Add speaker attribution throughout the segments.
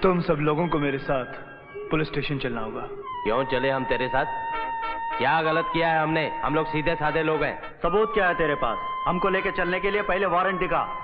Speaker 1: तुम सब लोगों को मेरे साथ पुलिस स्टेशन चलना होगा।
Speaker 2: क्यों चले हम तेरे साथ? क्या गलत किया है हमने? हम लोग सीधे साधे लोग हैं।
Speaker 3: सबूत क्या है तेरे पास? हमको लेके चलने के लिए पहले वारंट दिखा।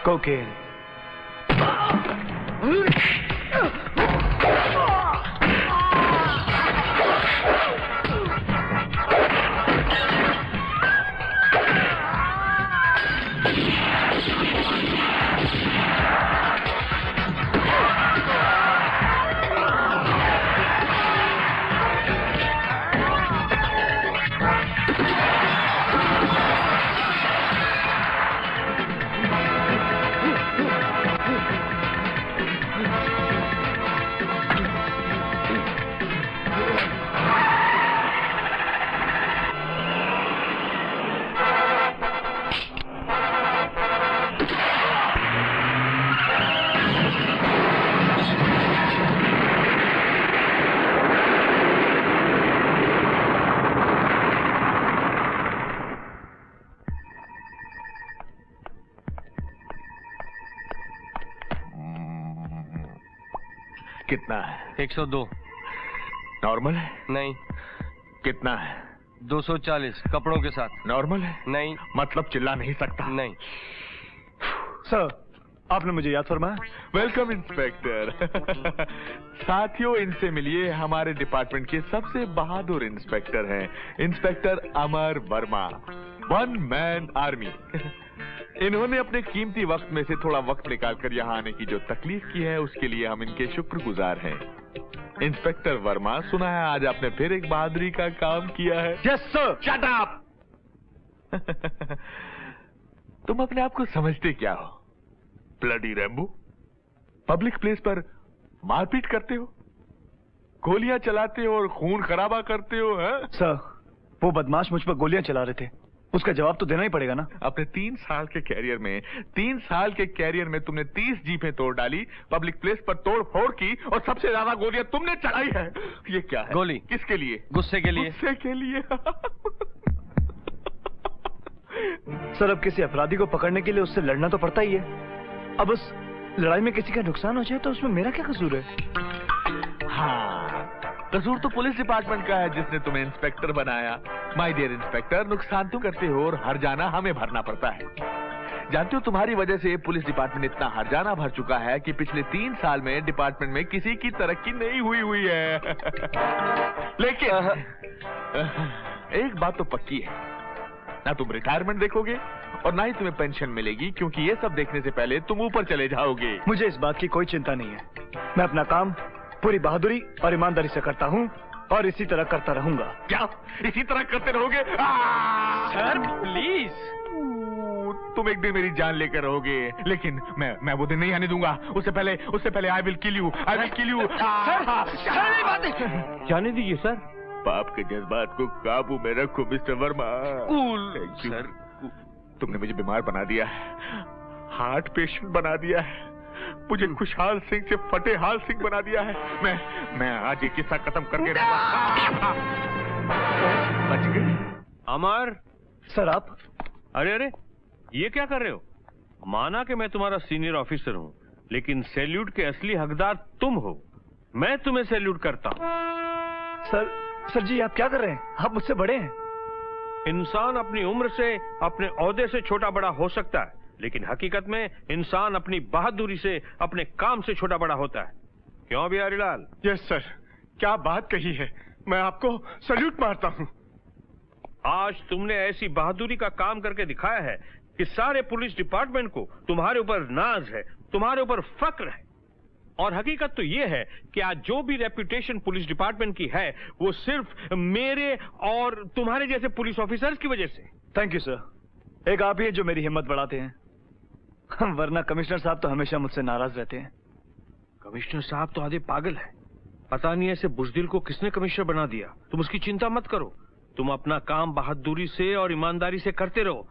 Speaker 1: Cocaine.
Speaker 4: कितना है?
Speaker 5: 102।
Speaker 4: नॉर्मल है?
Speaker 5: नहीं।
Speaker 4: कितना है?
Speaker 5: 240 कपड़ों के साथ।
Speaker 4: नॉर्मल है?
Speaker 5: नहीं।
Speaker 4: मतलब चिल्ला नहीं सकता?
Speaker 5: नहीं।
Speaker 1: सर, आपने मुझे याद फरमाया।
Speaker 4: Welcome inspector. साथियों, इनसे मिलिए, हमारे डिपार्टमेंट के सबसे बहादुर इंस्पेक्टर हैं, इंस्पेक्टर अमर वर्मा, वन मैन आर्मी। इन्होंने अपने कीमती वक्त में से थोड़ा वक्त निकालकर यहाँ आने की जो तकलीफ की है, उसके लिए हम इनके शुक्रगुजार हैं। इंस्पेक्टर वर्मा, सुना है आज आपने फिर एक बहादुरी का काम किया है।
Speaker 1: Yes sir.
Speaker 4: Shut up. तुम अपने आप को समझते क्या हो? Bloody Rambo? पब्लिक प्लेस पर मारपीट करते हो, गोलियां चलाते हो और खून खराबा करते हो, हैं?
Speaker 1: सर, वो बदमाश मुझ पर गोलियां चला रहे थे, उसका जवाब तो देना ही पड़ेगा ना।
Speaker 4: अपने 3 साल के कैरियर में तुमने 30 जीपें तोड़ डाली, पब्लिक प्लेस पर तोड़ फोड़ की और सबसे ज्यादा गोलियां तुमने चलाई है। ये क्या है?
Speaker 5: गोली
Speaker 4: किसके लिए?
Speaker 5: गुस्से के लिए।
Speaker 4: गुस्से के लिए।
Speaker 1: सर, अब किसी अपराधी को पकड़ने के लिए उससे लड़ना तो पड़ता ही है। अब उस लड़ाई में किसी का नुकसान हो जाए तो उसमें मेरा क्या कसूर है?
Speaker 4: हाँ, कसूर तो पुलिस डिपार्टमेंट का है जिसने तुम्हें इंस्पेक्टर बनाया। माय डियर इंस्पेक्टर, नुकसान तुम करते हो और हर्जाना हमें भरना पड़ता है। जानते हो, तुम्हारी वजह से पुलिस डिपार्टमेंट इतना हर्जाना भर चुका है कि पिछले 3 साल में डिपार्टमेंट में किसी की तरक्की नहीं हुई है। लेकिन एक बात तो पक्की है, ना तुम रिटायरमेंट देखोगे और ना ही तुम्हें पेंशन मिलेगी, क्योंकि ये सब देखने से पहले तुम ऊपर चले जाओगे।
Speaker 1: मुझे इस बात की कोई चिंता नहीं है। मैं अपना काम पूरी बहादुरी और ईमानदारी से करता हूँ और इसी तरह करता रहूंगा।
Speaker 4: क्या इसी तरह करते रहोगे?
Speaker 5: Sir please.
Speaker 4: तुम एक दिन मेरी जान लेकर रहोगे, लेकिन मैं वो दिन नहीं आने दूंगा। उससे पहले आई विल किल यू।
Speaker 5: जाने दीजिए सर।
Speaker 4: पाप के जज्बात को काबू में रखो मिस्टर वर्मा।
Speaker 5: Cool sir.
Speaker 4: तुमने मुझे बीमार बना दिया है, हार्ट पेशेंट बना दिया है, मुझे खुशहाल सिंह से फतेहाल सिंह बना दिया है। मैं आज ये किस्सा खत्म करके बच गई।
Speaker 5: अमर।
Speaker 1: सर आप?
Speaker 5: अरे ये क्या कर रहे हो? माना कि मैं तुम्हारा सीनियर ऑफिसर हूँ, लेकिन सैल्यूट के असली हकदार तुम हो। मैं तुम्हें सैल्यूट करता हूँ।
Speaker 1: सर जी, आप क्या कर रहे हैं? आप मुझसे बड़े हैं।
Speaker 5: इंसान अपनी उम्र से, अपने ओहदे से छोटा बड़ा हो सकता है, लेकिन हकीकत में इंसान अपनी बहादुरी से, अपने काम से छोटा बड़ा होता है। क्यों बिहारी लाल?
Speaker 6: यस सर, क्या बात कही है। मैं आपको सैल्यूट मारता हूँ।
Speaker 5: आज तुमने ऐसी बहादुरी का काम करके दिखाया है कि सारे पुलिस डिपार्टमेंट को तुम्हारे ऊपर नाज है, तुम्हारे ऊपर फक्र है। और हकीकत तो ये है कि आज जो भी रेपुटेशन पुलिस डिपार्टमेंट की है, वो सिर्फ मेरे और तुम्हारे जैसे पुलिस ऑफिसर्स की वजह से।
Speaker 1: Thank you sir. एक आप ही हैं जो मेरी हिम्मत बढ़ाते हैं, वरना कमिश्नर साहब तो हमेशा मुझसे नाराज रहते हैं।
Speaker 5: कमिश्नर साहब तो आधे पागल है। पता नहीं ऐसे बुजदिल को किसने कमिश्नर बना दिया। तुम उसकी चिंता मत करो, तुम अपना काम बहादुरी से और ईमानदारी से करते रहो,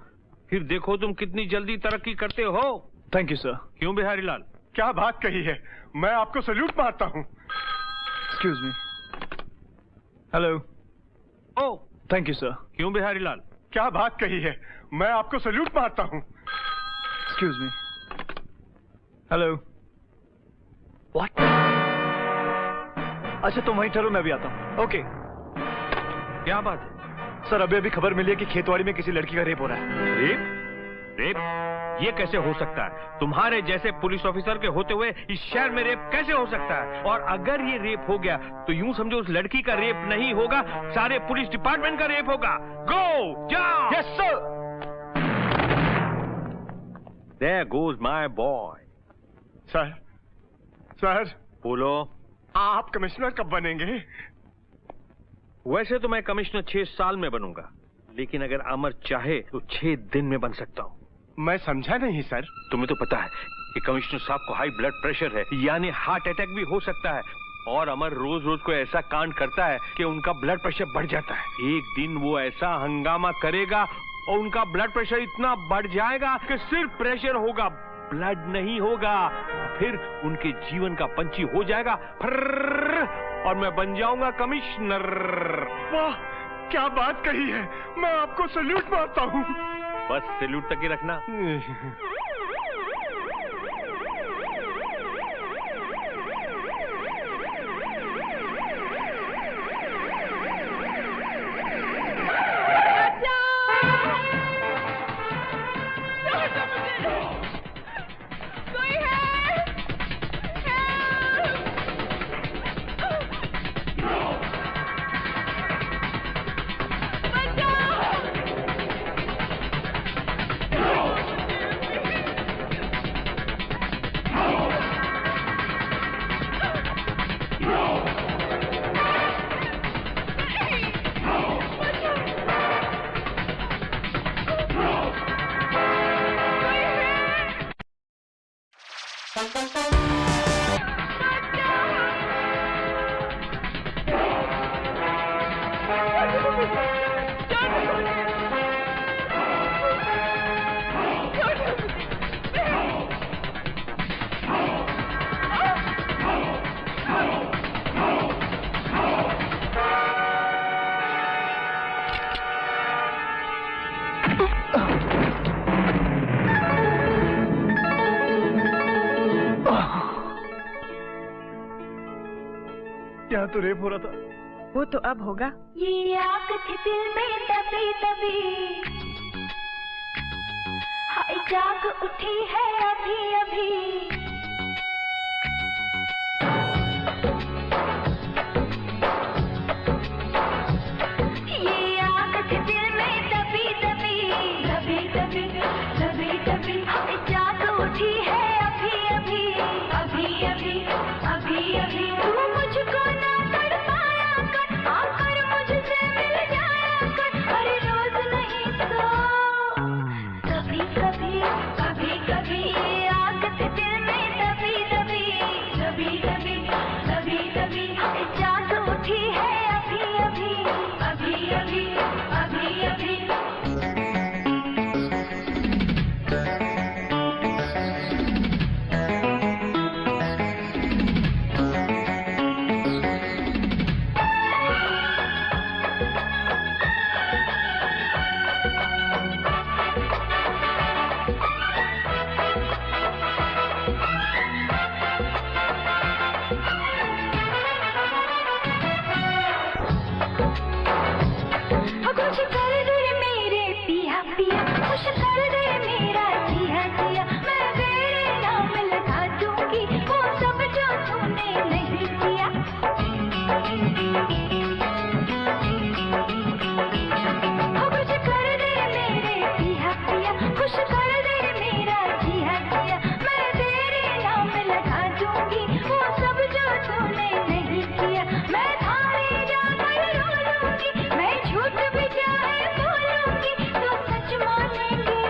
Speaker 5: फिर देखो तुम कितनी जल्दी तरक्की करते हो।
Speaker 1: Thank you sir.
Speaker 5: क्यों बिहारी लाल?
Speaker 6: क्या बात कही है, मैं आपको सल्यूट मारता हूँ।
Speaker 1: Excuse me. Hello.
Speaker 5: Oh
Speaker 1: thank you sir.
Speaker 5: क्यों बिहारी लाल?
Speaker 6: क्या बात कही है, मैं आपको सल्यूट मारता हूँ।
Speaker 1: Excuse me. हेलो। व्हाट? अच्छा तुम वहीं ठहरो, मैं भी आता हूँ। ओके।
Speaker 5: क्या बात है?
Speaker 1: सर अभी खबर मिली है कि खेतवाड़ी में किसी लड़की का रेप हो रहा है।
Speaker 5: रेप? रेप? ये कैसे हो सकता है? तुम्हारे जैसे पुलिस ऑफिसर के होते हुए इस शहर में रेप कैसे हो सकता है? और अगर ये रेप हो गया तो यूं समझो उस लड़की का रेप नहीं होगा, सारे पुलिस डिपार्टमेंट का रेप होगा। गो जाओ।
Speaker 1: Yes sir.
Speaker 5: There goes my boy.
Speaker 6: Sir
Speaker 5: बोलो।
Speaker 6: आप कमिश्नर कब बनेंगे?
Speaker 5: वैसे तो मैं कमिश्नर 6 साल में बनूंगा, लेकिन अगर अमर चाहे तो 6 दिन में बन सकता हूँ।
Speaker 6: मैं समझा नहीं सर।
Speaker 5: तुम्हें तो पता है कि कमिश्नर साहब को हाई ब्लड प्रेशर है, यानी हार्ट अटैक भी हो सकता है, और अमर रोज रोज को ऐसा कांड करता है कि उनका ब्लड प्रेशर बढ़ जाता है। एक दिन वो ऐसा हंगामा करेगा और उनका ब्लड प्रेशर इतना बढ़ जाएगा कि सिर्फ प्रेशर होगा, ब्लड नहीं होगा। फिर उनके जीवन का पंछी हो जाएगा फर्र, और मैं बन जाऊंगा कमिश्नर।
Speaker 6: वाह क्या बात कही है, मैं आपको सल्यूट मारता हूँ।
Speaker 5: बस सैल्यूट तक ही रखना।
Speaker 1: यहाँ तो रेप हो रहा था।
Speaker 7: वो तो अब होगा।
Speaker 8: ये आग थी दिल में दबी दबी, हाय जाग उठी है अभी अभी। ये आग थी दिल में दबी दबी, दबी दबी दबी दबी, हाय जाग उठी है अभी अभी, अभी अभी अभी अभी। तू मुझको ना कर पाया कर, आकर मुझसे मिल जाया कर, हर रोज नहीं तो कभी कभी कभी कभी। ये आग थी दिल में दबी दबी, दबी दबी दबी दबी, जाग उठी है अभी अभी, अभी अभी अभी अभी। खुश कर दे मेरे पिया पिया, खुश कर दे मेरा जिया जिया। मैं तेरे नाम लगा दूंगी वो सब जो तूने नहीं किया। खुश कर दे मेरे पिया पिया, खुश कर दे मेरा जिया जिया। मैं तेरे नाम लगा दूंगी वो सब जो तूने नहीं किया। मैं थारे जाकर रो लूंगी, मैं झूठ भी चाहे बोलूंगी तो सच मानेंगे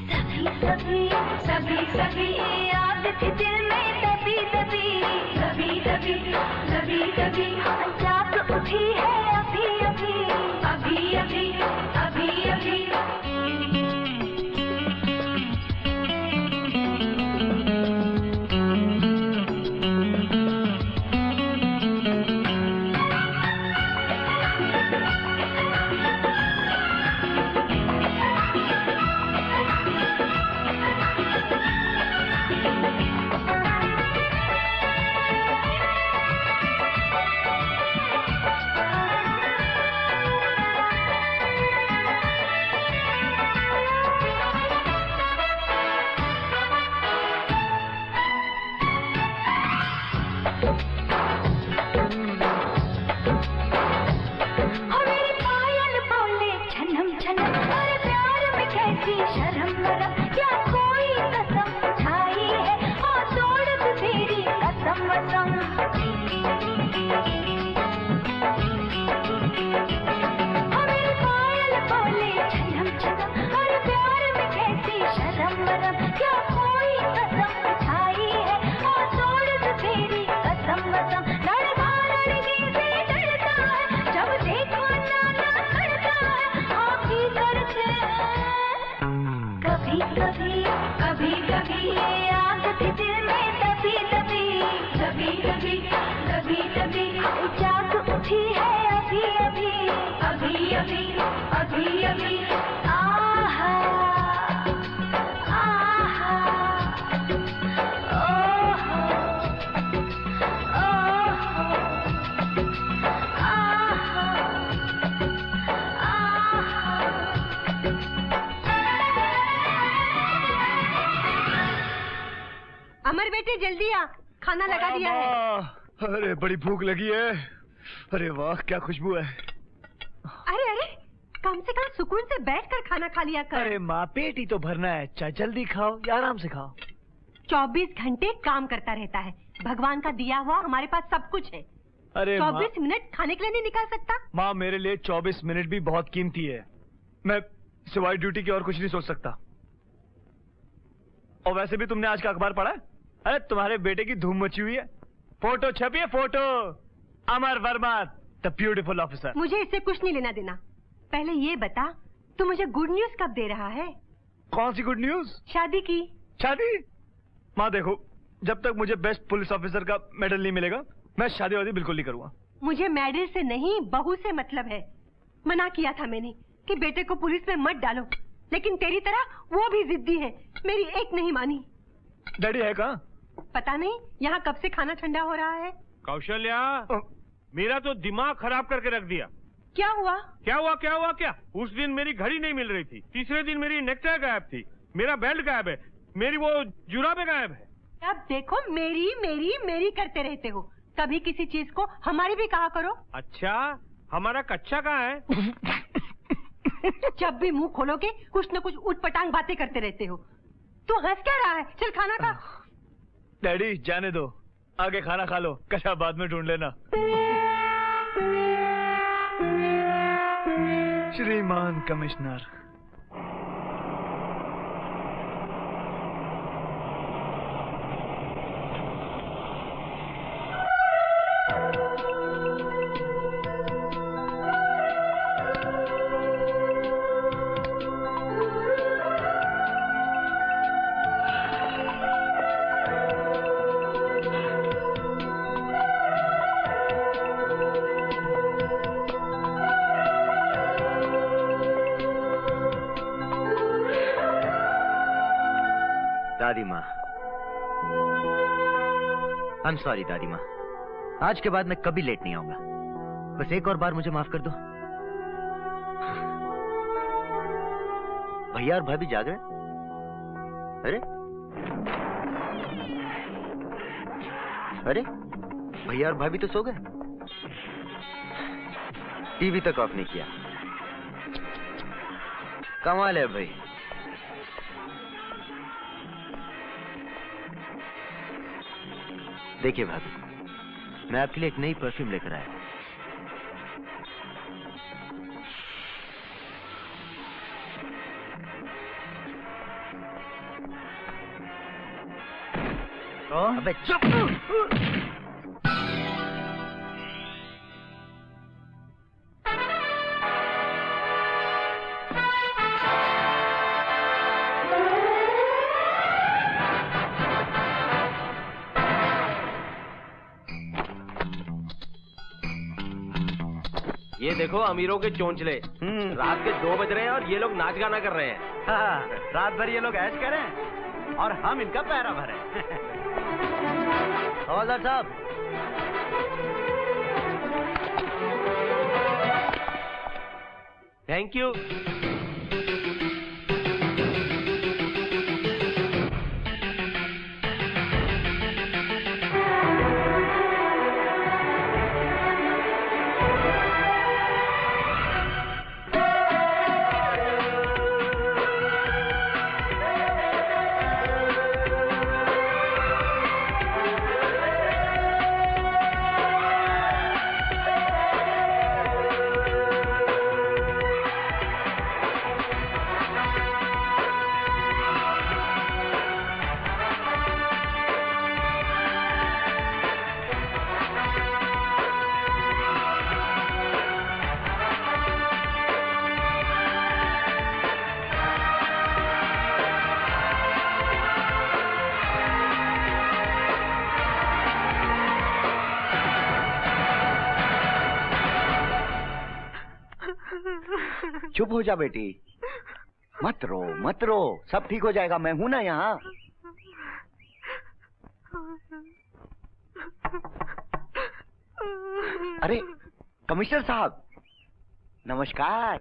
Speaker 8: सभी सभी सभी सभी। आग थी दिल में दबी दबी, दबी दबी दबी दबी जाग उठी है अभी अभी अभी अभी अभी अभी
Speaker 7: अमर बेटे जल्दी आ, खाना लगा दिया है।
Speaker 1: अरे बड़ी भूख लगी है। अरे वाह क्या खुशबू है।
Speaker 7: अरे अरे कम से कम सुकून से बैठकर खाना खा लिया कर।
Speaker 1: अरे माँ पेट ही तो भरना है, चाहे जल्दी खाओ या आराम से खाओ।
Speaker 7: 24 घंटे काम करता रहता है, भगवान का दिया हुआ हमारे पास सब कुछ है।
Speaker 1: अरे
Speaker 7: 24 मिनट खाने के लिए नहीं निकाल सकता?
Speaker 1: माँ मेरे लिए 24 मिनट भी बहुत कीमती है। मैं सिवाय ड्यूटी की और कुछ नहीं सोच सकता। और वैसे भी तुमने आज का अखबार पढ़ा है? अरे तुम्हारे बेटे की धूम मची हुई है, फोटो छपी है, photo Amar Verma the beautiful officer.
Speaker 7: मुझे इससे कुछ नहीं लेना देना। पहले ये बता तू मुझे गुड न्यूज कब दे रहा है?
Speaker 1: कौन सी गुड न्यूज?
Speaker 7: शादी की।
Speaker 1: शादी? माँ देखो, जब तक मुझे बेस्ट पुलिस ऑफिसर का मेडल नहीं मिलेगा मैं शादी वादी बिल्कुल नहीं करूंगा।
Speaker 7: मुझे मेडल से नहीं बहू से मतलब है। मना किया था मैंने कि बेटे को पुलिस में मत डालो, लेकिन तेरी तरह वो भी जिद्दी है, मेरी एक नहीं मानी।
Speaker 1: डैडी है कहाँ?
Speaker 7: पता नहीं, यहाँ कब से खाना ठंडा हो रहा है।
Speaker 5: कौशल्या, मेरा तो दिमाग खराब करके रख दिया।
Speaker 7: क्या हुआ?
Speaker 5: क्या हुआ क्या हुआ क्या? उस दिन मेरी घड़ी नहीं मिल रही थी, तीसरे दिन मेरी नेकटाई गायब थी, मेरा बेल्ट गायब है, मेरी वो जुराबें गायब है।
Speaker 7: अब देखो मेरी मेरी मेरी करते रहते हो, कभी किसी चीज को हमारी भी कहा करो।
Speaker 5: अच्छा, हमारा कच्चा कहाँ है?
Speaker 7: जब भी मुंह खोलोगे कुछ न कुछ उटपटांग बातें करते रहते हो। तू हंस क्या रहा है? चल खाना खा।
Speaker 1: डैडी जाने दो, आगे खाना खा लो, कच्चा बाद में ढूंढ लेना। श्रीमान कमिश्नर।
Speaker 9: दादी माँ, आई एम सॉरी दादी माँ, आज के बाद मैं कभी लेट नहीं आऊंगा। बस एक और बार मुझे माफ कर दो। भैया और भाभी जाग रहे? अरे अरे भैया और भाभी तो सो गए, टीवी तक ऑफ नहीं किया। कमाल है भाई। देखिए भाभी, मैं आपके लिए एक नई परफ्यूम लेकर आया हूं। अबे चुप!
Speaker 2: ये देखो अमीरों के चोंचले। रात के 2 बज रहे हैं और ये लोग नाच गाना कर रहे हैं।
Speaker 3: हाँ, रात भर ये लोग ऐश करें और हम इनका पैरा भरें।
Speaker 9: हवलदार साहब,
Speaker 2: थैंक यू।
Speaker 10: चुप हो जा बेटी, मत रो मत रो, सब ठीक हो जाएगा, मैं हूं ना यहाँ। अरे कमिश्नर साहब नमस्कार।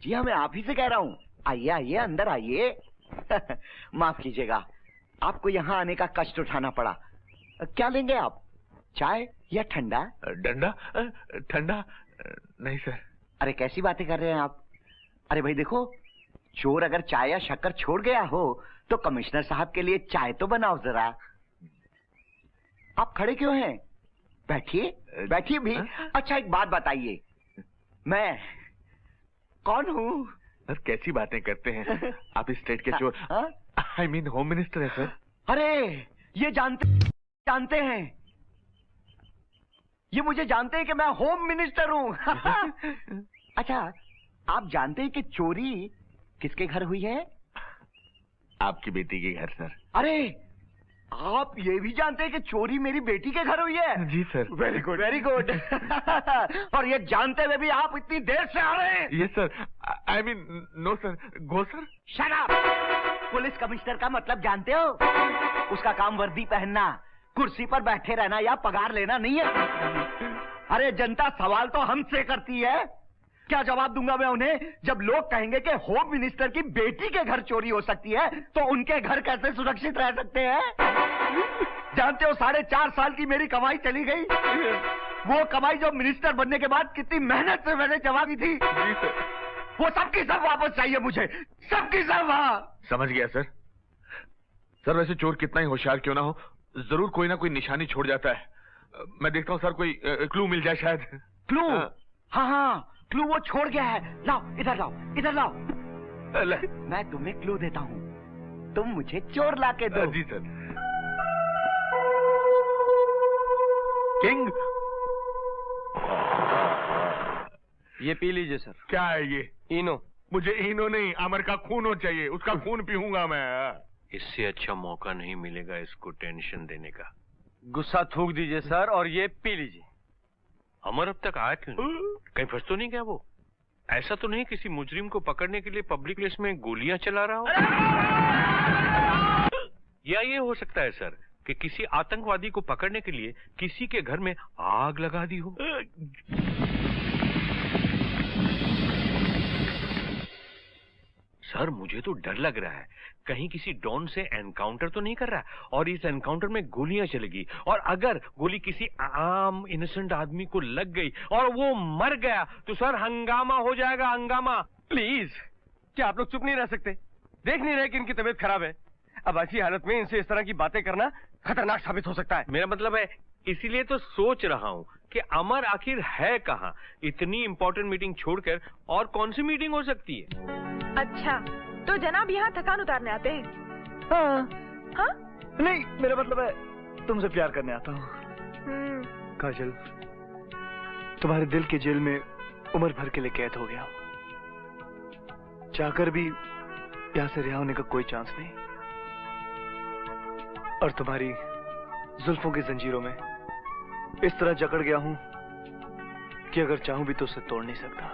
Speaker 10: जी हाँ, मैं आप ही से कह रहा हूँ, आइए आइए अंदर आइए। माफ कीजिएगा, आपको यहाँ आने का कष्ट उठाना पड़ा। क्या लेंगे आप, चाय या ठंडा?
Speaker 4: डंडा? ठंडा नहीं सर।
Speaker 10: अरे कैसी बातें कर रहे हैं आप। अरे भाई देखो, चोर अगर चाय या शक्कर छोड़ गया हो तो कमिश्नर साहब के लिए चाय तो बनाओ जरा। आप खड़े क्यों हैं, बैठिए बैठिए भी। अच्छा एक बात बताइए, मैं कौन हूँ?
Speaker 4: सर कैसी बातें करते हैं आप, स्टेट के चोर। आई मीन होम मिनिस्टर है सर।
Speaker 10: अरे ये जानते हैं, ये मुझे जानते हैं कि मैं होम मिनिस्टर हूँ। अच्छा आप जानते हैं कि चोरी किसके घर हुई है?
Speaker 4: आपकी बेटी के घर सर।
Speaker 10: अरे आप ये भी जानते हैं कि चोरी मेरी बेटी के घर हुई है?
Speaker 4: जी sir.
Speaker 10: Very good very good. और ये जानते हुए भी आप इतनी देर से आ रहे हैं?
Speaker 4: Yes sir. I mean no sir, go sir.
Speaker 10: Shut up. Police commissioner का मतलब जानते हो? उसका काम वर्दी पहनना, कुर्सी पर बैठे रहना या पगार लेना नहीं है। अरे जनता सवाल तो हमसे करती है, क्या जवाब दूंगा मैं उन्हें जब लोग कहेंगे कि होम मिनिस्टर की बेटी के घर चोरी हो सकती है तो उनके घर कैसे सुरक्षित रह सकते हैं? जानते हो 4.5 साल की मेरी कमाई चली गई, वो कमाई जो मिनिस्टर बनने के बाद कितनी मेहनत से मैंने जमा की थी, वो सबकी सब वापस चाहिए मुझे, सबकी सब। वहां
Speaker 4: समझ गया सर। सर वैसे चोर कितना ही होशियार क्यों ना हो, जरूर कोई ना कोई निशानी छोड़ जाता है। मैं देखता हूँ सर कोई क्लू मिल जाए शायद।
Speaker 10: क्लू? हाँ हाँ क्लू वो छोड़ गया है। लाओ इधर लाओ इधर लाओ। मैं तुम्हें क्लू देता हूँ, तुम मुझे चोर ला के दो।
Speaker 4: जी सर। किंग
Speaker 2: ये पी लीजिए सर।
Speaker 4: क्या है ये?
Speaker 2: इनो।
Speaker 4: मुझे इनो नहीं, अमर का खून चाहिए, उसका खून पीऊंगा मैं।
Speaker 5: इससे अच्छा मौका नहीं मिलेगा इसको टेंशन देने का।
Speaker 2: गुस्सा थूक दीजिए सर और ये पी लीजिए।
Speaker 5: अमर अब तक आया क्यों नहीं? कहीं फंस तो नहीं गया वो? ऐसा तो नहीं किसी मुजरिम को पकड़ने के लिए पब्लिक प्लेस में गोलियां चला रहा हो? या ये हो सकता है सर कि किसी आतंकवादी को पकड़ने के लिए किसी के घर में आग लगा दी हो? सर मुझे तो डर लग रहा है कहीं किसी डॉन से एनकाउंटर तो नहीं कर रहा है और इस एनकाउंटर में गोलियां चलेगी और अगर गोली किसी आम इनोसेंट आदमी को लग गई और वो मर गया तो सर हंगामा हो जाएगा, हंगामा।
Speaker 2: प्लीज क्या आप लोग चुप नहीं रह सकते? देख नहीं रहे कि इनकी तबीयत खराब है? अब ऐसी हालत में इनसे इस तरह की बातें करना खतरनाक साबित हो सकता है।
Speaker 5: मेरा मतलब है इसीलिए तो सोच रहा हूँ कि अमर आखिर है कहाँ। इतनी इंपॉर्टेंट मीटिंग छोड़कर और कौन सी मीटिंग हो सकती है?
Speaker 11: अच्छा तो जनाब यहाँ थकान उतारने आते हैं?
Speaker 1: हाँ।
Speaker 11: हाँ?
Speaker 1: नहीं मेरा मतलब है तुमसे प्यार करने आता हूँ। काजल, तुम्हारे दिल के जेल में उम्र भर के लिए कैद हो गया हूँ, चाहकर भी यहाँ से रिहा होने का कोई चांस नहीं। और तुम्हारी जुल्फों की जंजीरों में इस तरह जकड़ गया हूँ कि अगर चाहूं भी तो उसे तोड़ नहीं सकता।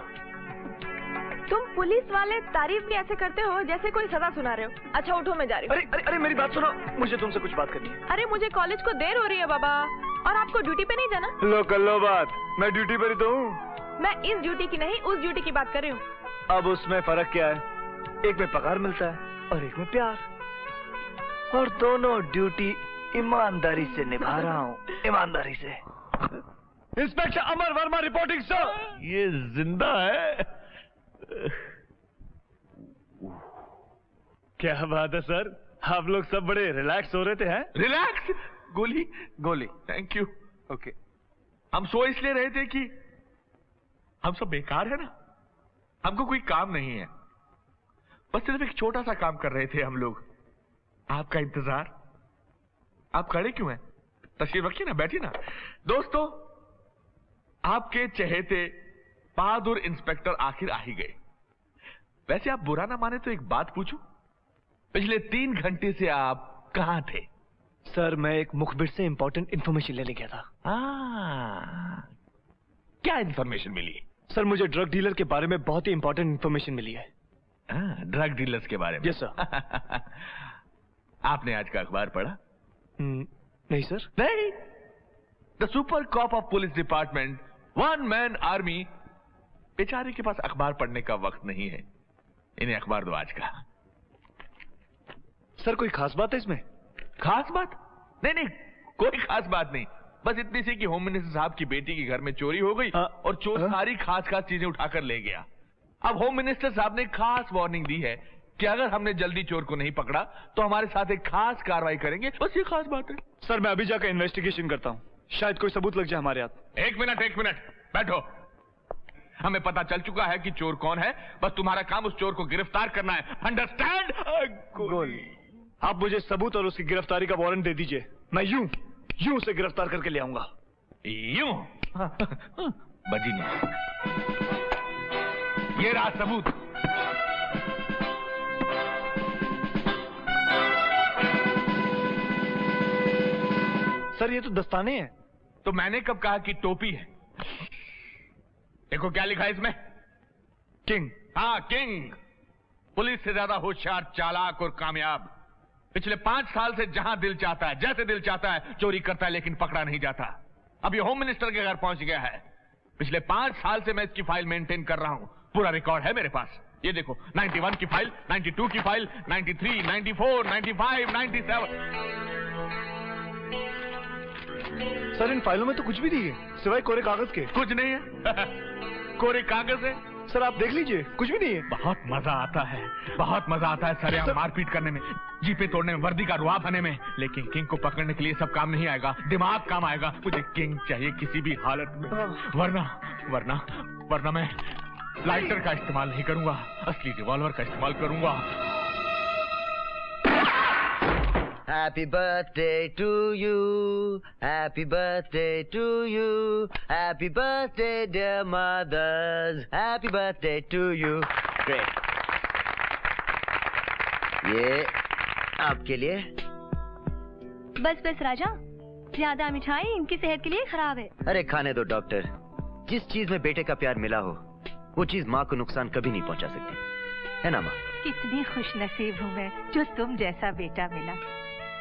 Speaker 11: तुम पुलिस वाले तारीफ भी ऐसे करते हो जैसे कोई सजा सुना रहे हो। अच्छा उठो, मैं जा रही हूँ।
Speaker 1: अरे अरे अरे मेरी बात सुनो, मुझे तुमसे कुछ बात करनी है।
Speaker 11: अरे मुझे कॉलेज को देर हो रही है बाबा, और आपको ड्यूटी पे नहीं जाना।
Speaker 1: लो कर लो बात, मैं ड्यूटी पर ही तो हूँ।
Speaker 11: मैं इस ड्यूटी की नहीं, उस ड्यूटी की बात कर रही हूँ।
Speaker 1: अब उसमें फर्क क्या है? एक में पगार मिलता है और एक में प्यार, और दोनों ड्यूटी ईमानदारी से निभा रहा हूँ, ईमानदारी से। इंस्पेक्टर अमर वर्मा रिपोर्टिंग सर।
Speaker 4: ये जिंदा है?
Speaker 1: क्या बात है सर, आप लोग सब बड़े रिलैक्स हो रहे थे हैं?
Speaker 4: रिलैक्स? गोली?
Speaker 1: गोली।
Speaker 4: Thank you.
Speaker 1: ओके।
Speaker 4: हम सो इसलिए रहे थे कि हम सब बेकार है ना, हमको कोई काम नहीं है, बस सिर्फ एक छोटा सा काम कर रहे थे हम लोग, आपका इंतजार। आप खड़े क्यों हैं? तशरीफ रखिए ना, बैठिए ना। दोस्तों, आपके चहेते बहादुर इंस्पेक्टर आखिर आ ही गए। वैसे आप बुरा ना माने तो एक बात पूछूं, पिछले 3 घंटे से आप कहां थे?
Speaker 1: सर मैं एक मुखबिर से इंपॉर्टेंट इंफॉर्मेशन लेने गया था।
Speaker 4: क्या इंफॉर्मेशन मिली?
Speaker 1: सर मुझे ड्रग डीलर के बारे में बहुत ही इंपॉर्टेंट इंफॉर्मेशन मिली है।
Speaker 4: ड्रग डीलर्स के बारे में?
Speaker 1: Yes sir.
Speaker 4: आपने आज का अखबार पढ़ा?
Speaker 1: नहीं सर।
Speaker 4: नहीं? The super cop of police department, 1 man army, बेचारे के पास अखबार पढ़ने का वक्त नहीं है। इन्हें अखबार दो आज का।
Speaker 1: सर कोई खास बात है इसमें?
Speaker 4: खास बात? नहीं नहीं, कोई खास बात नहीं, बस इतनी सी कि होम मिनिस्टर साहब की बेटी के घर में चोरी हो गई और चोर सारी खास खास चीजें उठाकर ले गया। अब होम मिनिस्टर साहब ने खास वार्निंग दी है कि अगर हमने जल्दी चोर को नहीं पकड़ा तो हमारे साथ एक खास कार्रवाई करेंगे। बस ये खास बात है।
Speaker 1: सर मैं अभी जाकर इन्वेस्टिगेशन करता हूँ, शायद कोई सबूत लग जाए हमारे हाथ।
Speaker 4: एक मिनट बैठो। हमें पता चल चुका है कि चोर कौन है, बस तुम्हारा काम उस चोर को गिरफ्तार करना है। अंडरस्टैंड?
Speaker 1: गोली। आप मुझे सबूत और उसकी गिरफ्तारी का वारंट दे दीजिए, मैं यूं उसे गिरफ्तार करके ले आऊंगा।
Speaker 4: यूं? बजी नहीं। ये रहा सबूत।
Speaker 1: सर ये तो दस्ताने हैं।
Speaker 4: तो मैंने कब कहा कि टोपी है? देखो क्या लिखा है इसमें, किंग। हाँ किंग, पुलिस से ज्यादा होशियार, चालाक और कामयाब। पिछले 5 साल से जहां दिल चाहता है, जैसे दिल चाहता है चोरी करता है, लेकिन पकड़ा नहीं जाता। अब ये होम मिनिस्टर के घर पहुंच गया है। पिछले 5 साल से मैं इसकी फाइल मेंटेन कर रहा हूं, पूरा रिकॉर्ड है मेरे पास। ये देखो, 91 की फाइल, 92 की फाइल, 93, 94, 95, 97।
Speaker 1: सर इन फाइलों में तो कुछ भी नहीं है सिवाय कोरे कागज के।
Speaker 4: कुछ नहीं है? कोरे कागज है?
Speaker 1: सर आप देख लीजिए, कुछ भी नहीं है।
Speaker 4: बहुत मजा आता है, बहुत मजा आता है सरेआम मारपीट करने में, जीपे तोड़ने में, वर्दी का रुआब बने में। लेकिन किंग को पकड़ने के लिए सब काम नहीं आएगा, दिमाग काम आएगा। मुझे किंग चाहिए किसी भी हालत में, वरना मैं लाइटर का इस्तेमाल नहीं करूंगा, असली रिवॉल्वर का इस्तेमाल करूंगा।
Speaker 9: Happy birthday to you, happy birthday to you, happy birthday dear mothers, happy birthday to you. Great. ये आपके लिए।
Speaker 8: बस राजा, ज्यादा मिठाई इनकी सेहत के लिए खराब है।
Speaker 9: अरे खाने दो डॉक्टर, जिस चीज में बेटे का प्यार मिला हो वो चीज माँ को नुकसान कभी नहीं पहुंचा सकती, है ना माँ?
Speaker 12: कितनी खुशनसीब हूँ मैं जो तुम जैसा बेटा मिला।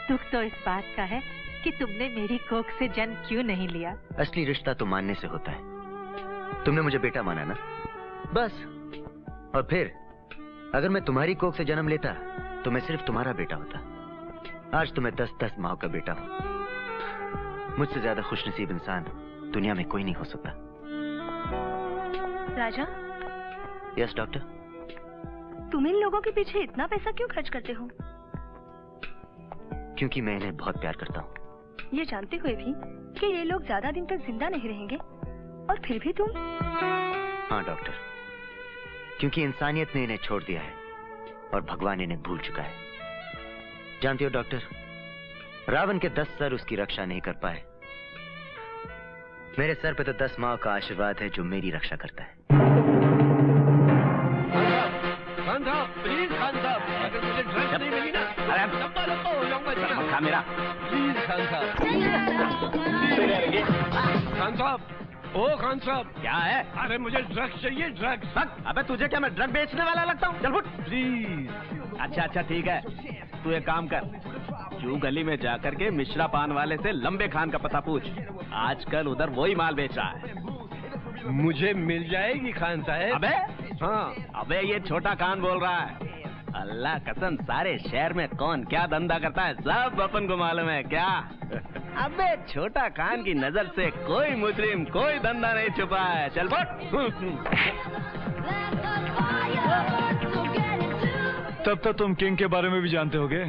Speaker 12: दुख तो इस बात का है कि तुमने मेरी कोख से जन्म क्यों नहीं लिया।
Speaker 9: असली रिश्ता तो मानने से होता है। तुमने मुझे बेटा माना ना, बस। और फिर अगर मैं तुम्हारी कोख से जन्म लेता तो मैं सिर्फ तुम्हारा बेटा होता। आज तो मैं 10-10 माँ का बेटा हूँ। मुझसे ज्यादा खुशनसीब इंसान दुनिया में कोई नहीं हो सकता।
Speaker 8: राजा।
Speaker 9: Yes doctor.
Speaker 8: तुम इन लोगों के पीछे इतना पैसा क्यों खर्च करते हो?
Speaker 9: क्योंकि मैं इन्हें बहुत प्यार करता हूँ।
Speaker 8: ये जानते हुए भी कि ये लोग ज्यादा दिन तक जिंदा नहीं रहेंगे, और फिर भी तुम?
Speaker 9: हाँ डॉक्टर, क्योंकि इंसानियत ने इन्हें छोड़ दिया है और भगवान इन्हें भूल चुका है। जानते हो डॉक्टर, रावण के 10 सर उसकी रक्षा नहीं कर पाए। मेरे सर पे तो 10 माँ का आशीर्वाद है जो मेरी रक्षा करता है।
Speaker 2: खान साहब, प्लीज खान साहब, अगर मुझे ड्रेस नहीं मिली ना, लंबा हो जाऊंगा इतना।
Speaker 10: मेरा
Speaker 2: प्लीज खान साहब। खान साहब,
Speaker 6: ओ खान साहब,
Speaker 2: क्या है?
Speaker 6: अरे मुझे ड्रग्स चाहिए, ड्रग्स।
Speaker 2: अबे तुझे क्या मैं ड्रग बेचने वाला लगता हूँ? चल फुट प्लीज। अच्छा ठीक है, तू एक काम कर, जू गली में जाकर के मिश्रा पान वाले से लंबे खान का पता पूछ। आजकल उधर वही माल बेच रहा है।
Speaker 6: मुझे मिल जाएगी खान साहब।
Speaker 2: अबे
Speaker 6: हाँ,
Speaker 2: अबे ये छोटा खान बोल रहा है। अल्लाह कसम, सारे शहर में कौन क्या धंधा करता है सब अपन को मालूम है क्या? अबे छोटा खान की नजर से कोई मुजरिम, कोई धंधा नहीं छुपा है। चल
Speaker 1: तब तो तुम किंग के बारे में भी जानते होगे।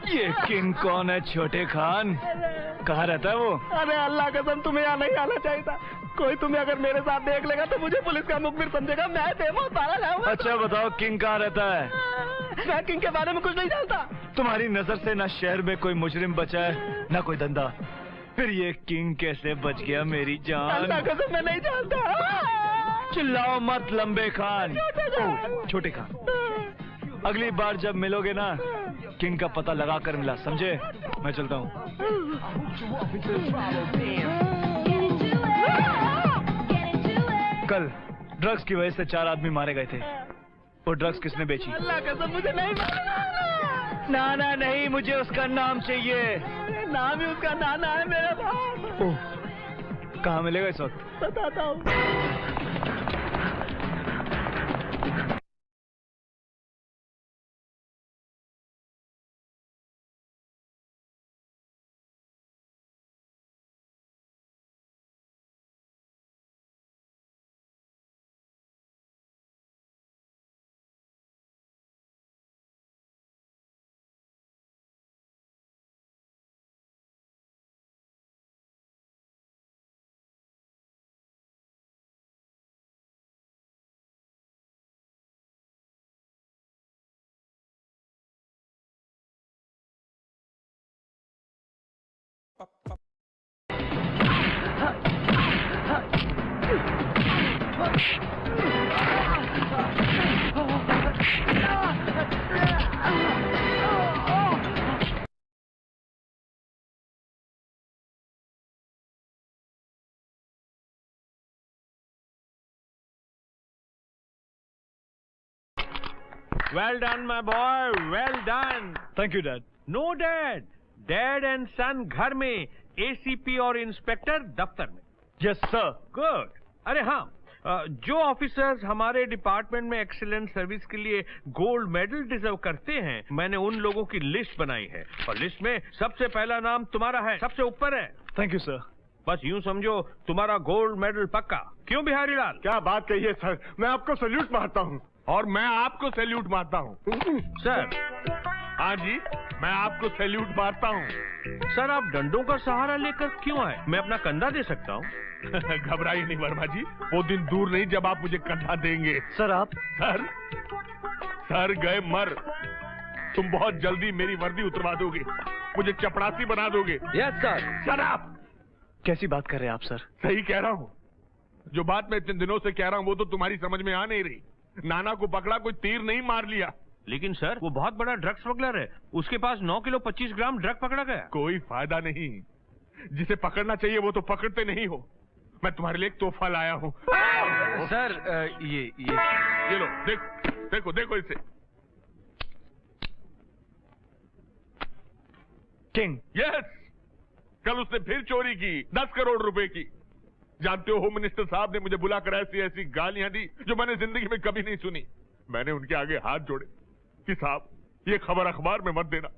Speaker 1: ये किंग कौन है छोटे खान? कहाँ रहता है वो?
Speaker 2: अरे अल्लाह कसम, तुम्हें यहाँ नहीं आना चाहिए था। कोई तुम्हें अगर मेरे साथ देख लेगा तो मुझे पुलिस का मुखबिर समझेगा। मैं बेमौत मारा जाऊंगा।
Speaker 1: अच्छा बताओ, किंग कहाँ रहता है?
Speaker 2: मैं किंग के बारे में कुछ नहीं जानता।
Speaker 1: तुम्हारी नजर से ना शहर में कोई मुजरिम बचा है ना कोई धंधा, फिर ये किंग कैसे बच गया मेरी जान?
Speaker 2: अल्लाह कसम मैं नहीं जानता।
Speaker 1: चिल्लाओ मत लंबे खान। छोटे खान, अगली बार जब मिलोगे ना, किंग का पता लगा कर मिला, समझे? मैं चलता हूँ। कल ड्रग्स की वजह से 4 आदमी मारे गए थे। वो ड्रग्स किसने बेची?
Speaker 2: अल्लाह कसम मुझे नहीं मालूम।
Speaker 1: नाना नहीं, मुझे उसका नाम चाहिए।
Speaker 2: नाम ही उसका नाना है मेरे पास।
Speaker 1: ओह, कहाँ मिलेगा इस वक्त?
Speaker 2: बताता हूँ।
Speaker 5: Well done, my boy. Well done.
Speaker 1: Thank you, Dad.
Speaker 5: No, Dad. Dad and son घर में, ACP और इंस्पेक्टर दफ्तर में।
Speaker 1: Yes, sir.
Speaker 5: Good. अरे हाँ, जो ऑफिसर्स हमारे डिपार्टमेंट में एक्सीलेंट सर्विस के लिए गोल्ड मेडल डिजर्व करते हैं, मैंने उन लोगों की लिस्ट बनाई है और लिस्ट में सबसे पहला नाम तुम्हारा है, सबसे ऊपर है।
Speaker 1: Thank you, sir.
Speaker 5: बस यूं समझो तुम्हारा गोल्ड मेडल पक्का। क्यों बिहारी लाल?
Speaker 6: क्या बात कही है सर, मैं आपको सैल्यूट मारता हूँ।
Speaker 4: और मैं आपको सैल्यूट मारता हूँ।
Speaker 5: सर।
Speaker 4: हाँ जी, मैं आपको सैल्यूट मारता हूँ।
Speaker 5: सर आप डंडों का सहारा लेकर क्यों आए? मैं अपना कंधा दे सकता हूँ।
Speaker 4: घबराइए नहीं वर्मा जी, वो दिन दूर नहीं जब आप मुझे कंधा देंगे।
Speaker 1: सर आप?
Speaker 4: सर गए मर। तुम बहुत जल्दी मेरी वर्दी उतरवा दोगे, मुझे चपरासी बना दोगे।
Speaker 2: Yes sir.
Speaker 4: Shut up.
Speaker 1: कैसी बात कर रहे हैं आप सर?
Speaker 4: सही कह रहा हूँ। जो बात मैं इतने दिनों से कह रहा हूँ वो तो तुम्हारी समझ में आ नहीं रही। नाना को पकड़ा, कोई तीर नहीं मार लिया।
Speaker 5: लेकिन सर वो बहुत बड़ा ड्रग स्मगलर है, उसके पास 9 किलो 25 ग्राम ड्रग पकड़ा गया।
Speaker 4: कोई फायदा नहीं, जिसे पकड़ना चाहिए वो तो पकड़ते नहीं हो। मैं तुम्हारे लिए एक तोहफा लाया हूँ।
Speaker 2: सर
Speaker 4: ये लो, देखो देखो इसे।
Speaker 1: किंग।
Speaker 4: यस, कल उसने फिर चोरी की 10 करोड़ रुपए की। जानते हो होम मिनिस्टर साहब ने मुझे बुलाकर ऐसी ऐसी गालियां दी जो मैंने जिंदगी में कभी नहीं सुनी। मैंने उनके आगे हाथ जोड़े कि साहब ये खबर अखबार में मत देना,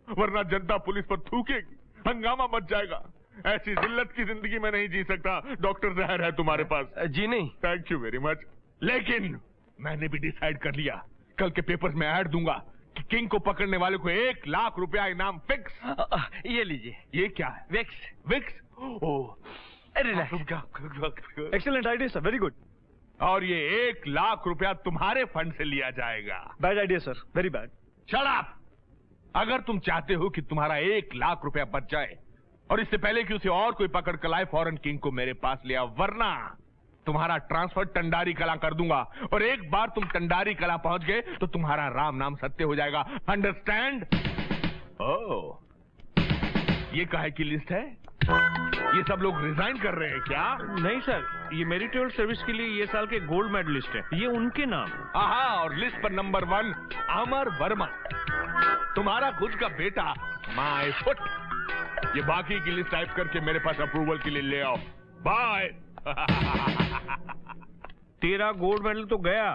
Speaker 4: वरना जनता पुलिस पर थूकेगी, हंगामा मच जाएगा। ऐसी जिल्लत की जिंदगी में नहीं जी सकता। डॉक्टर जहर है तुम्हारे पास।
Speaker 2: जी नहीं।
Speaker 4: Thank you very much. लेकिन मैंने भी डिसाइड कर लिया, कल के पेपर्स में ऐड दूंगा कि किंग को पकड़ने वाले को 1 लाख रुपया इनाम फिक्स।
Speaker 2: ये लीजिए।
Speaker 4: ये क्या है? Vicks. Oh
Speaker 1: excellent idea sir, very good.
Speaker 4: और ये 1 लाख रुपया तुम्हारे फंड से लिया जाएगा।
Speaker 1: Bad idea sir, very bad.
Speaker 4: Shut up. अगर तुम चाहते हो कि तुम्हारा 1 लाख रुपया बच जाए और इससे पहले कि उसे और कोई पकड़ कर लाए, फौरन किंग को मेरे पास ले आओ, वरना तुम्हारा ट्रांसफर टंडारी कला कर दूंगा। और एक बार तुम टंडारी कला पहुंच गए तो तुम्हारा राम नाम सत्य हो जाएगा। अंडरस्टैंड? ओह, ये काहे की लिस्ट है? ये सब लोग रिजाइन कर रहे हैं क्या?
Speaker 5: नहीं सर, ये मेरिटोरियल सर्विस के लिए ये साल के गोल्ड मेडलिस्ट हैं। ये उनके नाम।
Speaker 4: हाँ, और लिस्ट पर नंबर 1 अमर वर्मा, तुम्हारा खुद का बेटा माय फुट। ये बाकी की लिस्ट टाइप करके मेरे पास अप्रूवल के लिए ले आओ। बाय।
Speaker 5: तेरा गोल्ड मेडल तो गया,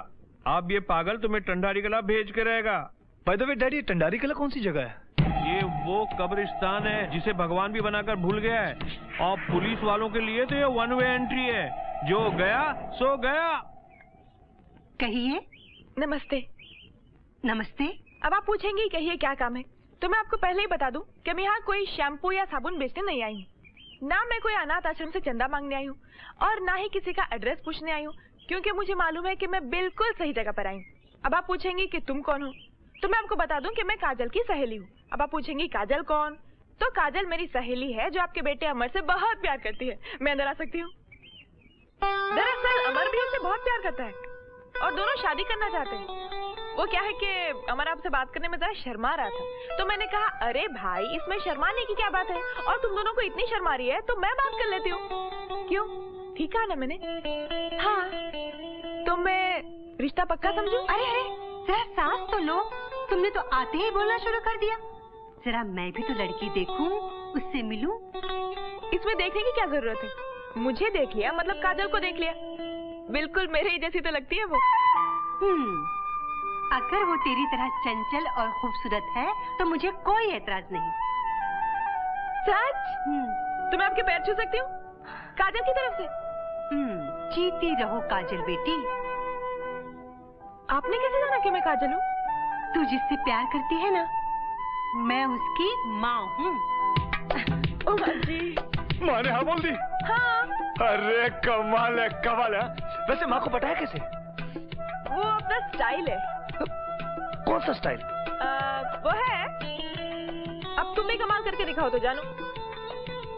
Speaker 5: अब ये पागल तुम्हें टंडारी कला भेज के रहेगा।
Speaker 1: By the way daddy, Tandari कला कौन सी जगह है?
Speaker 5: ये वो कब्रिस्तान है जिसे भगवान भी बनाकर भूल गया है, और पुलिस वालों के लिए तो ये 1 वे एंट्री है। जो गया सो गया।
Speaker 7: कहिए।
Speaker 11: नमस्ते।
Speaker 7: नमस्ते।
Speaker 11: अब आप पूछेंगे कहिए क्या काम है, तो मैं आपको पहले ही बता दूं कि मैं यहाँ कोई शैम्पू या साबुन बेचने नहीं आई हूँ। ना मैं कोई अनाथ आश्रम से चंदा मांगने आई हूँ, और ना ही किसी का एड्रेस पूछने आई हूँ, क्योंकि मुझे मालूम है कि मैं बिल्कुल सही जगह पर आई हूँ। अब आप पूछेंगी कि तुम कौन हो, तो मैं आपको बता दूं कि मैं काजल की सहेली हूँ। अब आप पूछेंगी काजल कौन, तो काजल मेरी सहेली है जो आपके बेटे अमर से बहुत प्यार करती है। मैं अंदर आ सकती हूँ? दरअसल अमर भी उससे बहुत प्यार करता है और दोनों शादी करना चाहते हैं। वो क्या है कि अमर आपसे बात करने में जरा शर्मा रहा था, तो मैंने कहा अरे भाई इसमें शर्माने की क्या बात है, और तुम दोनों को इतनी शर्मा रही है तो मैं बात कर लेती हूँ। क्यों, ठीक कहा ना मैंने? हाँ, तो मैं रिश्ता पक्का समझूं?
Speaker 7: अरे अरे जरा सांस तो लो, तुमने तो आते ही बोलना शुरू कर दिया। जरा मैं भी तो लड़की देखूं, उससे मिलूं।
Speaker 11: इसमें देखने की क्या जरूरत है? मुझे देख लिया मतलब काजल को देख लिया, बिल्कुल मेरे ही जैसी तो लगती है वो।
Speaker 7: अगर वो तेरी तरह चंचल और खूबसूरत है तो मुझे कोई एतराज नहीं।
Speaker 11: सच? तो मैं आपके पैर छू सकती हूँ काजल की तरफ से?
Speaker 7: जीती रहो काजल बेटी।
Speaker 11: आपने कैसे जाना कि मैं काजल हूँ?
Speaker 7: तू जिससे प्यार करती है ना, मैं उसकी माँ हूँ।
Speaker 1: माँ ने हाँ बोल दी?
Speaker 11: हाँ।
Speaker 1: अरे कमाल है, कमाल है। वैसे माँ को पटाया कैसे?
Speaker 11: वो अपना स्टाइल है।
Speaker 1: कौन सा स्टाइल?
Speaker 11: वो है, अब तुम भी कमाल करके दिखाओ तो जानू।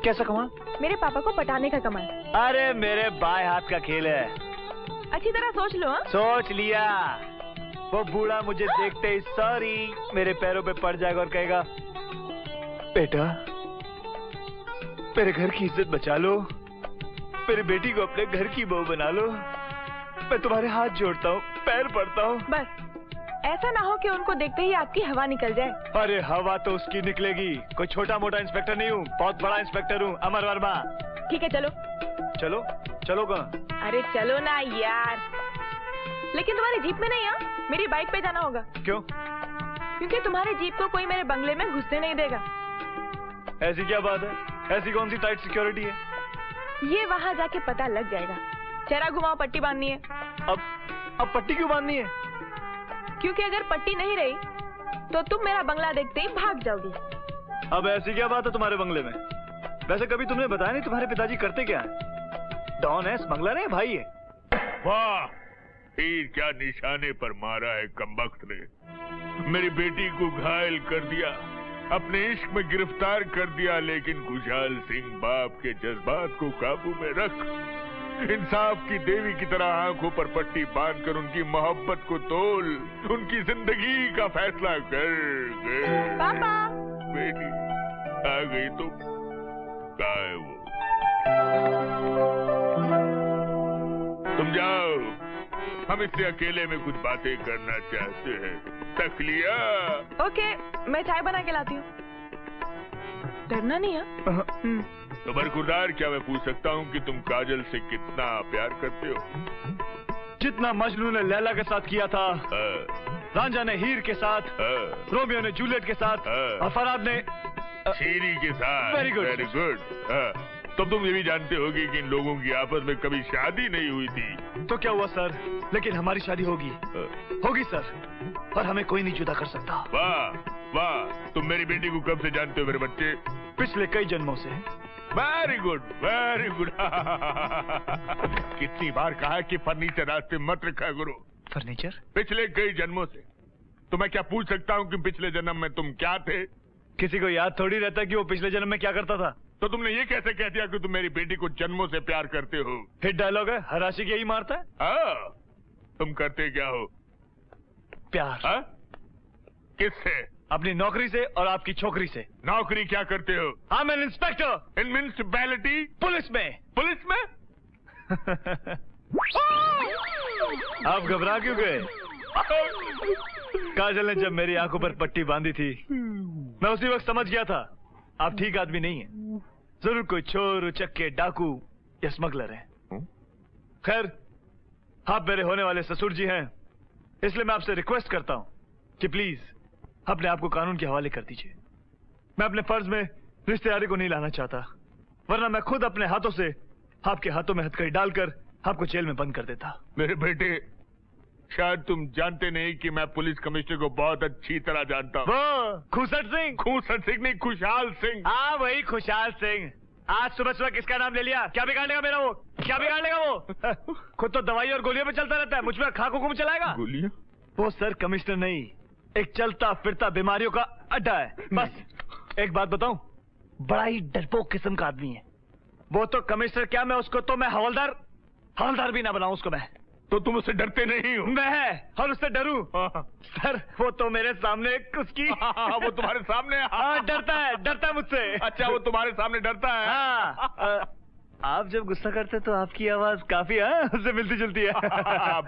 Speaker 1: कैसा कमाल?
Speaker 11: मेरे पापा को पटाने का कमाल।
Speaker 1: अरे मेरे बाएं हाथ का खेल है।
Speaker 11: अच्छी तरह सोच लो। हाँ?
Speaker 1: सोच लिया। वो बूढ़ा मुझे देखते ही सॉरी मेरे पैरों पे पड़ जाएगा और कहेगा बेटा मेरे घर की इज्जत बचा लो, मेरी बेटी को अपने घर की बहू बना लो। मैं तुम्हारे हाथ जोड़ता हूँ, पैर पड़ता हूँ।
Speaker 11: बस ऐसा ना हो कि उनको देखते ही आपकी हवा निकल जाए।
Speaker 1: अरे हवा तो उसकी निकलेगी, कोई छोटा मोटा इंस्पेक्टर नहीं हूँ, बहुत बड़ा इंस्पेक्टर हूँ, अमर वर्मा।
Speaker 11: ठीक है चलो।
Speaker 1: चलो? चलो कहाँ?
Speaker 11: अरे चलो ना यार। लेकिन तुम्हारी जीप में नहीं, यहाँ मेरी बाइक पे जाना होगा।
Speaker 1: क्यों?
Speaker 11: क्योंकि तुम्हारे जीप को कोई मेरे बंगले में घुसने नहीं देगा।
Speaker 1: ऐसी क्या बात है? ऐसी कौन सी टाइट सिक्योरिटी है?
Speaker 11: ये वहाँ जाके पता लग जाएगा। चेहरा घुमाओ, पट्टी बांधनी है।
Speaker 1: अब पट्टी क्यों बांधनी है?
Speaker 11: क्योंकि अगर पट्टी नहीं रही तो तुम मेरा बंगला देखते ही भाग जाओगी।
Speaker 1: अब ऐसी क्या बात है तुम्हारे बंगले में? वैसे कभी तुमने बताया नहीं तुम्हारे पिताजी करते क्या है? डॉन है, स्मगलर है, भाई है?
Speaker 4: वाह, तीर क्या निशाने पर मारा है कमबख्त ने। मेरी बेटी को घायल कर दिया, अपने इश्क में गिरफ्तार कर दिया, लेकिन खुशहाल सिंह बाप के जज्बात को काबू में रख इंसाफ की देवी की तरह आंखों पर पट्टी बांधकर उनकी मोहब्बत को तोल, उनकी जिंदगी का फैसला कर।
Speaker 11: पापा।
Speaker 4: बेटी आ गई तो कहाँ है वो? तुम जाओ, हम इससे अकेले में कुछ बातें करना चाहते हैं। तक लिया?
Speaker 11: ओके, मैं चाय बना के लाती हूँ। डरना नहीं है?
Speaker 4: तो बरखुरदार, क्या मैं पूछ सकता हूँ कि तुम काजल से कितना प्यार करते हो?
Speaker 1: जितना मजनू ने लैला के साथ किया था, रांझा ने हीर के साथ, रोमियो ने जूलियट के साथ, और फराद ने
Speaker 4: शीरी के साथ।
Speaker 1: Very good,
Speaker 4: very good. तो तुम ये भी जानते होगे कि इन लोगों की आपस में कभी शादी नहीं हुई थी।
Speaker 1: तो क्या हुआ सर, लेकिन हमारी शादी होगी। होगी सर, और हमें कोई नहीं जुदा कर सकता।
Speaker 4: वाह वाह, तुम मेरी बेटी को कब से जानते हो मेरे बच्चे?
Speaker 1: पिछले कई जन्मों से।
Speaker 4: Very good, very good. कितनी बार कहा कि फर्नीचर रास्ते मत रखा करो।
Speaker 1: फर्नीचर?
Speaker 4: पिछले कई जन्मों से। तो मैं क्या पूछ सकता हूँ कि पिछले जन्म में तुम क्या थे?
Speaker 1: किसी को याद थोड़ी रहता कि वो पिछले जन्म में क्या करता था।
Speaker 4: तो तुमने ये कैसे कह दिया कि तुम मेरी बेटी को जन्मों से प्यार करते हो?
Speaker 1: हिट डायलॉग है, हर आशिक यही मारता है।
Speaker 4: तुम करते क्या हो?
Speaker 1: प्यार।
Speaker 4: किससे?
Speaker 1: अपनी नौकरी से और आपकी छोकरी से।
Speaker 4: नौकरी क्या करते हो?
Speaker 1: I am an inspector
Speaker 4: in municipality.
Speaker 1: Police में।
Speaker 4: पुलिस में?
Speaker 1: आप घबरा क्यों गए? काजल ने जब मेरी आंखों पर पट्टी बांधी थी मैं उसी वक्त समझ गया था आप ठीक आदमी नहीं है, जरूर कोई चोर, उचक्के, डाकू या स्मगलर है। खैर, आप मेरे होने वाले ससुर जी हैं, इसलिए मैं आपसे रिक्वेस्ट करता हूं कि प्लीज अपने आप को कानून के हवाले कर दीजिए। मैं अपने फर्ज में रिश्तेदारी को नहीं लाना चाहता, वरना मैं खुद अपने हाथों से आपके हाथों में हथकड़ी डालकर आपको जेल में बंद कर देता।
Speaker 4: मेरे बेटे, शायद तुम जानते नहीं कि मैं पुलिस कमिश्नर को बहुत अच्छी तरह जानता हूँ।
Speaker 1: वो खुसट सिंह?
Speaker 4: खुसट सिंह नहीं, खुशहाल सिंह।
Speaker 1: हाँ वही खुशहाल सिंह। आज सुबह सुबह किसका नाम ले लिया? क्या बिगाड़ लेगा मेरा वो? क्या बिगाड़ लेगा वो? खुद तो दवाई और गोलियों पे चलता रहता है, मुझ में खाक हुकुम चलाएगा?
Speaker 4: गोलियां?
Speaker 1: वो सर कमिश्नर नहीं, एक चलता फिरता बीमारियों का अड्डा है। बस एक बात बताऊं, बड़ा ही डरपोक किस्म का आदमी है वो। तो कमिश्नर क्या, मैं उसको तो मैं हवलदार भी ना बनाऊं उसको मैं।
Speaker 4: तो तुम उससे डरते नहीं हो?
Speaker 1: मैं और उससे डरूं? सर वो तो मेरे सामने उसकी
Speaker 4: वो तुम्हारे सामने
Speaker 1: डरता है मुझसे।
Speaker 4: अच्छा, वो तुम्हारे सामने डरता है?
Speaker 1: हाँ। आप जब गुस्सा करते तो आपकी आवाज काफी उससे मिलती जुलती है।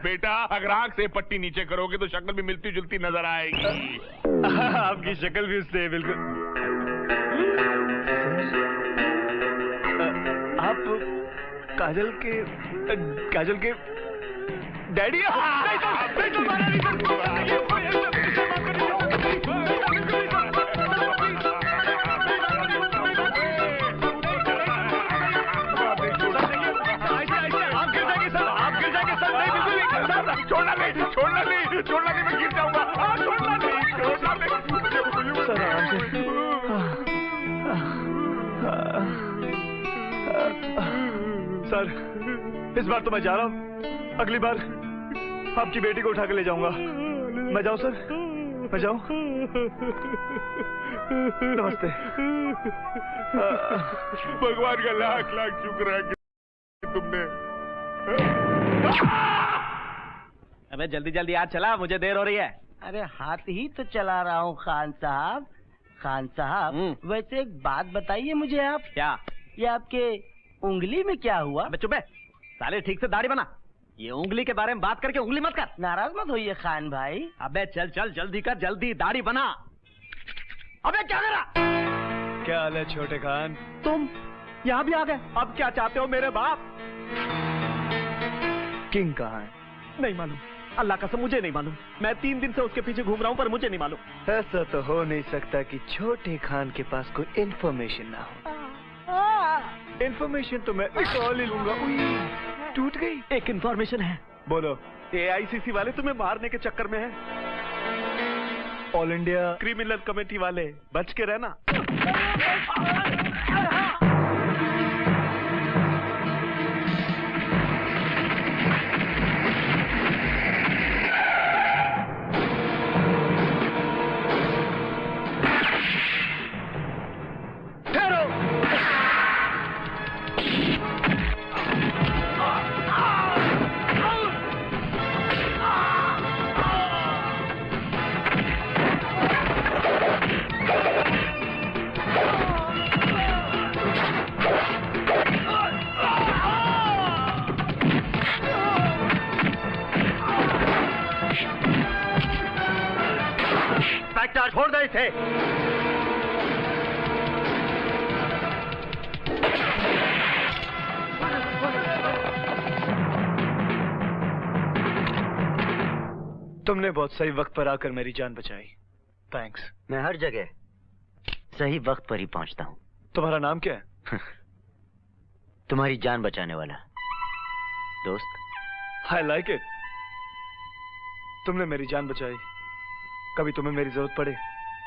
Speaker 4: बेटा, अगर आंख से पट्टी नीचे करोगे तो शक्ल भी मिलती जुलती नजर आएगी।
Speaker 1: आपकी शक्ल भी उससे बिल्कुल। आप काजल के डैडी?
Speaker 4: छोड़ना नहीं, मैं गिर जाऊंगा। छोड़ना नहीं।
Speaker 1: सर आराम से। सर इस बार तो मैं जा रहा हूँ, अगली बार आपकी बेटी को उठा के ले जाऊंगा। मैं जाऊं सर? मैं जाऊं? नमस्ते।
Speaker 4: भगवान का लाख लाख शुक्र है कि तुमने।
Speaker 2: अबे जल्दी जल्दी आज चला, मुझे देर हो रही है।
Speaker 10: अरे हाथ ही तो चला रहा हूँ खान साहब। खान साहब, वैसे एक बात बताइए मुझे आप।
Speaker 2: क्या?
Speaker 10: ये आपके उंगली में क्या हुआ?
Speaker 2: अबे चुप है साले, ठीक से दाढ़ी बना। ये उंगली के बारे में बात करके उंगली मत कर।
Speaker 10: नाराज मत होइए खान भाई।
Speaker 2: अबे चल चल जल्दी कर, जल्दी दाढ़ी बना। अबे क्या करा?
Speaker 1: क्या हाल है छोटे खान?
Speaker 2: तुम यहाँ भी आ गए? अब क्या चाहते हो मेरे बाप?
Speaker 1: किंग कहाँ है?
Speaker 2: नहीं मालूम, अल्लाह कसम मुझे नहीं मालूम। मैं 3 दिन से उसके पीछे घूम रहा हूँ पर मुझे नहीं मालूम।
Speaker 1: ऐसा तो हो नहीं सकता कि छोटे खान के पास कोई इन्फॉर्मेशन ना हो। इन्फॉर्मेशन तो मैं कॉल ही लूंगा। टूट गई।
Speaker 2: एक इन्फॉर्मेशन है।
Speaker 1: बोलो।
Speaker 2: AICC वाले तुम्हें मारने के चक्कर में हैं।
Speaker 1: ऑल इंडिया
Speaker 2: क्रिमिनल कमेटी वाले, बच के रहना।
Speaker 10: छोड़ दे इसे।
Speaker 1: तुमने बहुत सही वक्त पर आकर मेरी जान बचाई। थैंक्स।
Speaker 9: मैं हर जगह सही वक्त पर ही पहुंचता हूँ।
Speaker 1: तुम्हारा नाम क्या है?
Speaker 9: तुम्हारी जान बचाने वाला दोस्त।
Speaker 1: I like it. तुमने मेरी जान बचाई, कभी तुम्हें मेरी जरूरत पड़े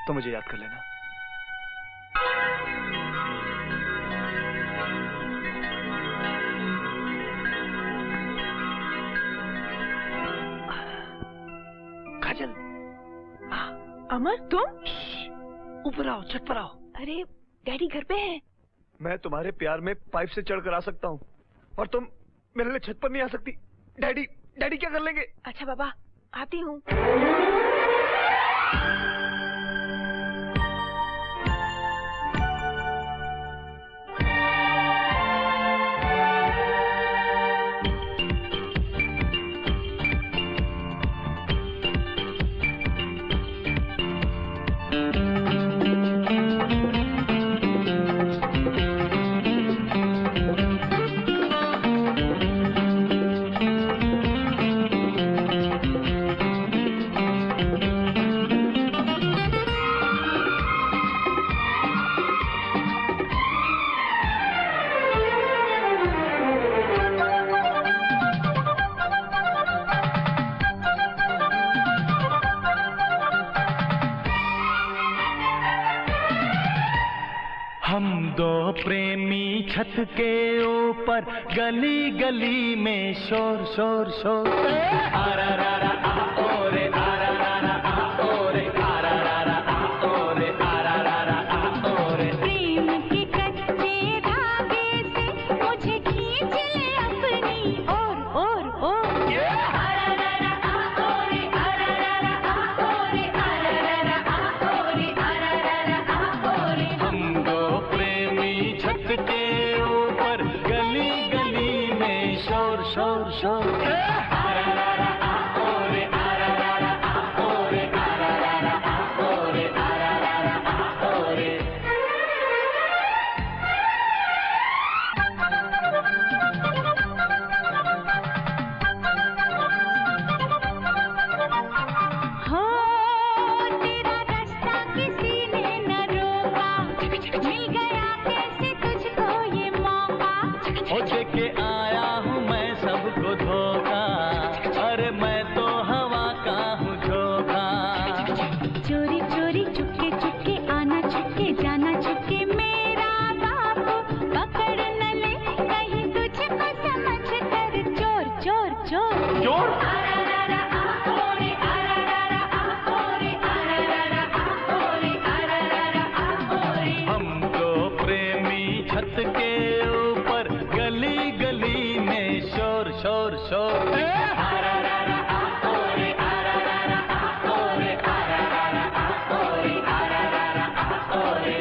Speaker 1: तो मुझे याद कर लेना।
Speaker 7: काजल। अमर तुम?
Speaker 1: ऊपर आओ, छत पर आओ।
Speaker 7: अरे डैडी घर पे हैं।
Speaker 1: मैं तुम्हारे प्यार में पाइप से चढ़कर आ सकता हूँ और तुम मेरे लिए छत पर नहीं आ सकती। डैडी क्या कर लेंगे?
Speaker 7: अच्छा बाबा, आती हूँ।
Speaker 13: छत के ऊपर गली गली में शोर शोर शोर। आरा रा रा आ ओरे आरा रा रा आ ओरे आरा रा रा आ ओरे आरा रा रा आ ओरे।
Speaker 8: प्रेम के कच्चे धागे से मुझे खींच ले अपनी और आरा रा रा आ ओरे आरा रा रा आ ओरे आरा रा रा आ ओरे आरा रा रा आ ओरे।
Speaker 13: हम दो प्रेमी छत के ऊपर गली गली में शोर शोर शोर। आरा रा रा आ ओरे आरा रा रा आ ओरे आरा रा रा आ ओरे आरा रा रा आ ओरे।
Speaker 8: हो तेरा रास्ता किसी ने न रोका, मिल गया कैसे तुझको ये मौका।
Speaker 13: ओ देके आया हूँ मैं सबको धोखा, अरे मैं तो हवा का हूँ झोंका।
Speaker 8: चोरी चोरी चुपके चुपके आना छुपके जाना छुपके मेरा बाबू पकड़ न ले कहीं तुझको समझ कर चोर चोर चोर।
Speaker 13: चोर?
Speaker 8: आरा रा रा आ ओरे आरा रा रा आ ओरे आरा रा रा आ ओरे आरा रा रा आ ओरे।
Speaker 13: हम दो प्रेमी छत के ऊपर गली गली में शोर शोर शोर। आरा रा रा आ ओरे आरा रा रा आ ओरे आरा रा रा आ ओरे आरा रा रा आ ओरे।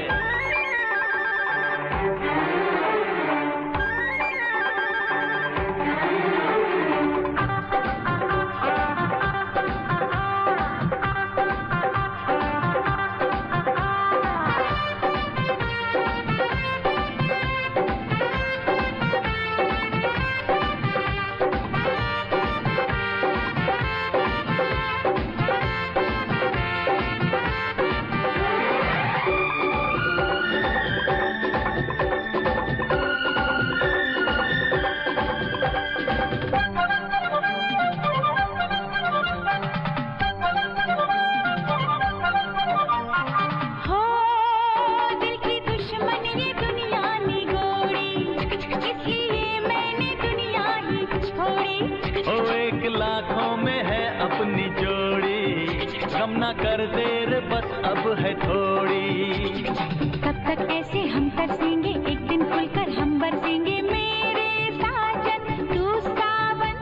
Speaker 8: हो दिल की दुश्मन ये दुनिया निगोड़ी, इसलिए मैंने दुनिया ही छोड़ी।
Speaker 13: ओ एक लाखों में है अपनी जोड़ी, गम ना कर देर बस अब है थोड़ी।
Speaker 8: कब तक ऐसे हम तरसेंगे, एक दिन खुलकर हम बरसेंगे मेरे साजन। तू सावन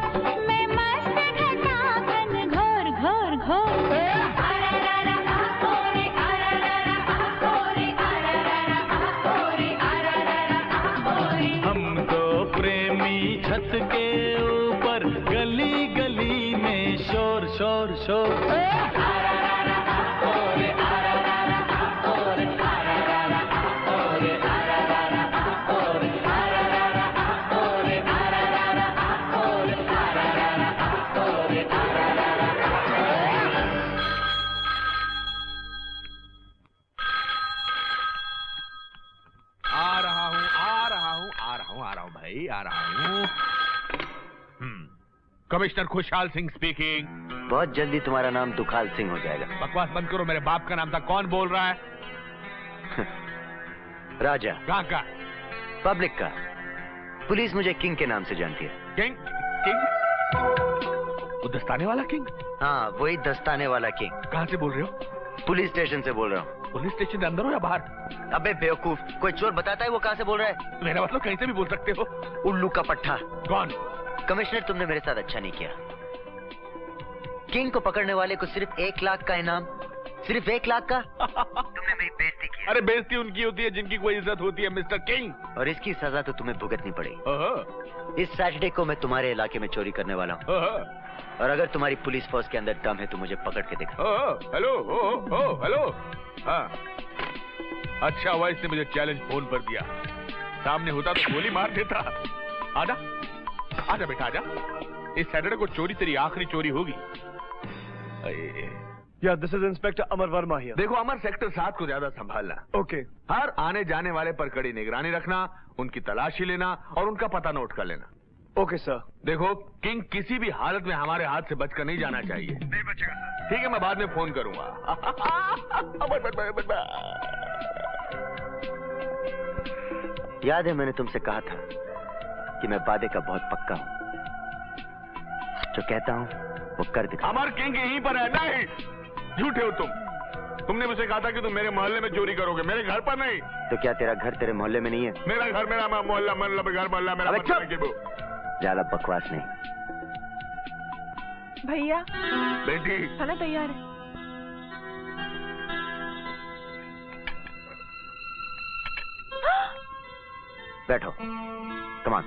Speaker 8: मैं मस्त घटागन घोर घोर घोर। आरा रा रा आ ओरे आरा रा रा आ ओरे आरा रा रा आ ओरे आरा रा रा आ ओरे।
Speaker 13: हम दो प्रेमी छत के ऊपर गली गली में शोर शोर शोर। आरा रा रा आ ओरे आरा रा रा आ ओरे आरा रा रा आ ओरे आरा रा रा आ ओरे आरा रा रा आ ओरे आरा रा रा आ ओरे आरा रा रा आ ओरे आरा रा रा आ ओरे।
Speaker 4: आ रहा हूँ आ रहा हूँ आ रहा हूँ आ रहा हूँ भाई आ रहा हूँ। कमिश्नर खुशहाल सिंह स्पीकिंग।
Speaker 9: बहुत जल्दी तुम्हारा नाम दुखाल सिंह हो जाएगा।
Speaker 4: बकवास बंद करो, मेरे बाप का नाम था। कौन बोल रहा है?
Speaker 9: राजा।
Speaker 4: कहाँ का?
Speaker 9: पब्लिक का। पुलिस मुझे किंग के नाम से जानती है।
Speaker 4: किंग? किंग? वो दस्ताने वाला किंग?
Speaker 9: हाँ, वही दस्ताने वाला किंग।
Speaker 4: कहाँ से बोल रहे हो?
Speaker 9: पुलिस स्टेशन से बोल रहा हूँ।
Speaker 4: पुलिस स्टेशन के अंदर हो या बाहर?
Speaker 9: अबे बेवकूफ, कोई चोर बताता है वो कहाँ से बोल रहा है?
Speaker 4: मेरा मतलब कहीं से भी बोल सकते हो।
Speaker 9: उल्लू का पट्टा।
Speaker 4: कौन?
Speaker 9: कमिश्नर, तुमने मेरे साथ अच्छा नहीं किया। किंग को पकड़ने वाले को सिर्फ 1 लाख का इनाम, सिर्फ 1 लाख का। तुमने मेरी बेइज्जती की।
Speaker 4: अरे बेइज्जती उनकी होती है जिनकी कोई इज्जत होती है मिस्टर किंग।
Speaker 9: और इसकी सजा तो तुम्हें भुगतनी पड़ेगी। इस सैटरडे को मैं तुम्हारे इलाके में चोरी करने वाला हूँ। और अगर तुम्हारी पुलिस फोर्स के अंदर दम है तो मुझे पकड़ के दिखा।
Speaker 4: Hello hello. हाँ, अच्छा हुआ इसने मुझे चैलेंज फोन पर दिया। सामने होता तो गोली मार देता। आजा आजा बेटा आजा। इस सैटरडे को चोरी तेरी आखिरी चोरी होगी।
Speaker 1: या this is inspector Amar Verma here.
Speaker 4: देखो अमर, सेक्टर 7 को ज्यादा संभालना।
Speaker 1: ओके।
Speaker 4: हर आने जाने वाले पर कड़ी निगरानी रखना, उनकी तलाशी लेना और उनका पता नोट कर लेना।
Speaker 1: Okay sir.
Speaker 4: देखो किंग किसी भी हालत में हमारे हाथ से बचकर नहीं जाना चाहिए।
Speaker 6: नहीं बचेगा सर।
Speaker 4: ठीक है, मैं बाद में फोन करूंगा।
Speaker 9: याद है मैंने तुमसे कहा था कि मैं वादे का बहुत पक्का हूं। जो कहता हूं वो कर दिखा।
Speaker 4: अमर किंग यहीं पर है। नहीं, झूठे हो तुम। तुमने मुझे कहा था कि तुम मेरे मोहल्ले में चोरी करोगे, मेरे घर पर नहीं।
Speaker 9: तो क्या तेरा घर तेरे मोहल्ले में नहीं है?
Speaker 4: मेरा घर मेरा मोहल्ला, मतलब घर मोहल्ला मेरा।
Speaker 9: ज्यादा बकवास नहीं।
Speaker 11: भैया
Speaker 4: बेटी
Speaker 11: खाना तैयार है।
Speaker 9: बैठो, कमान।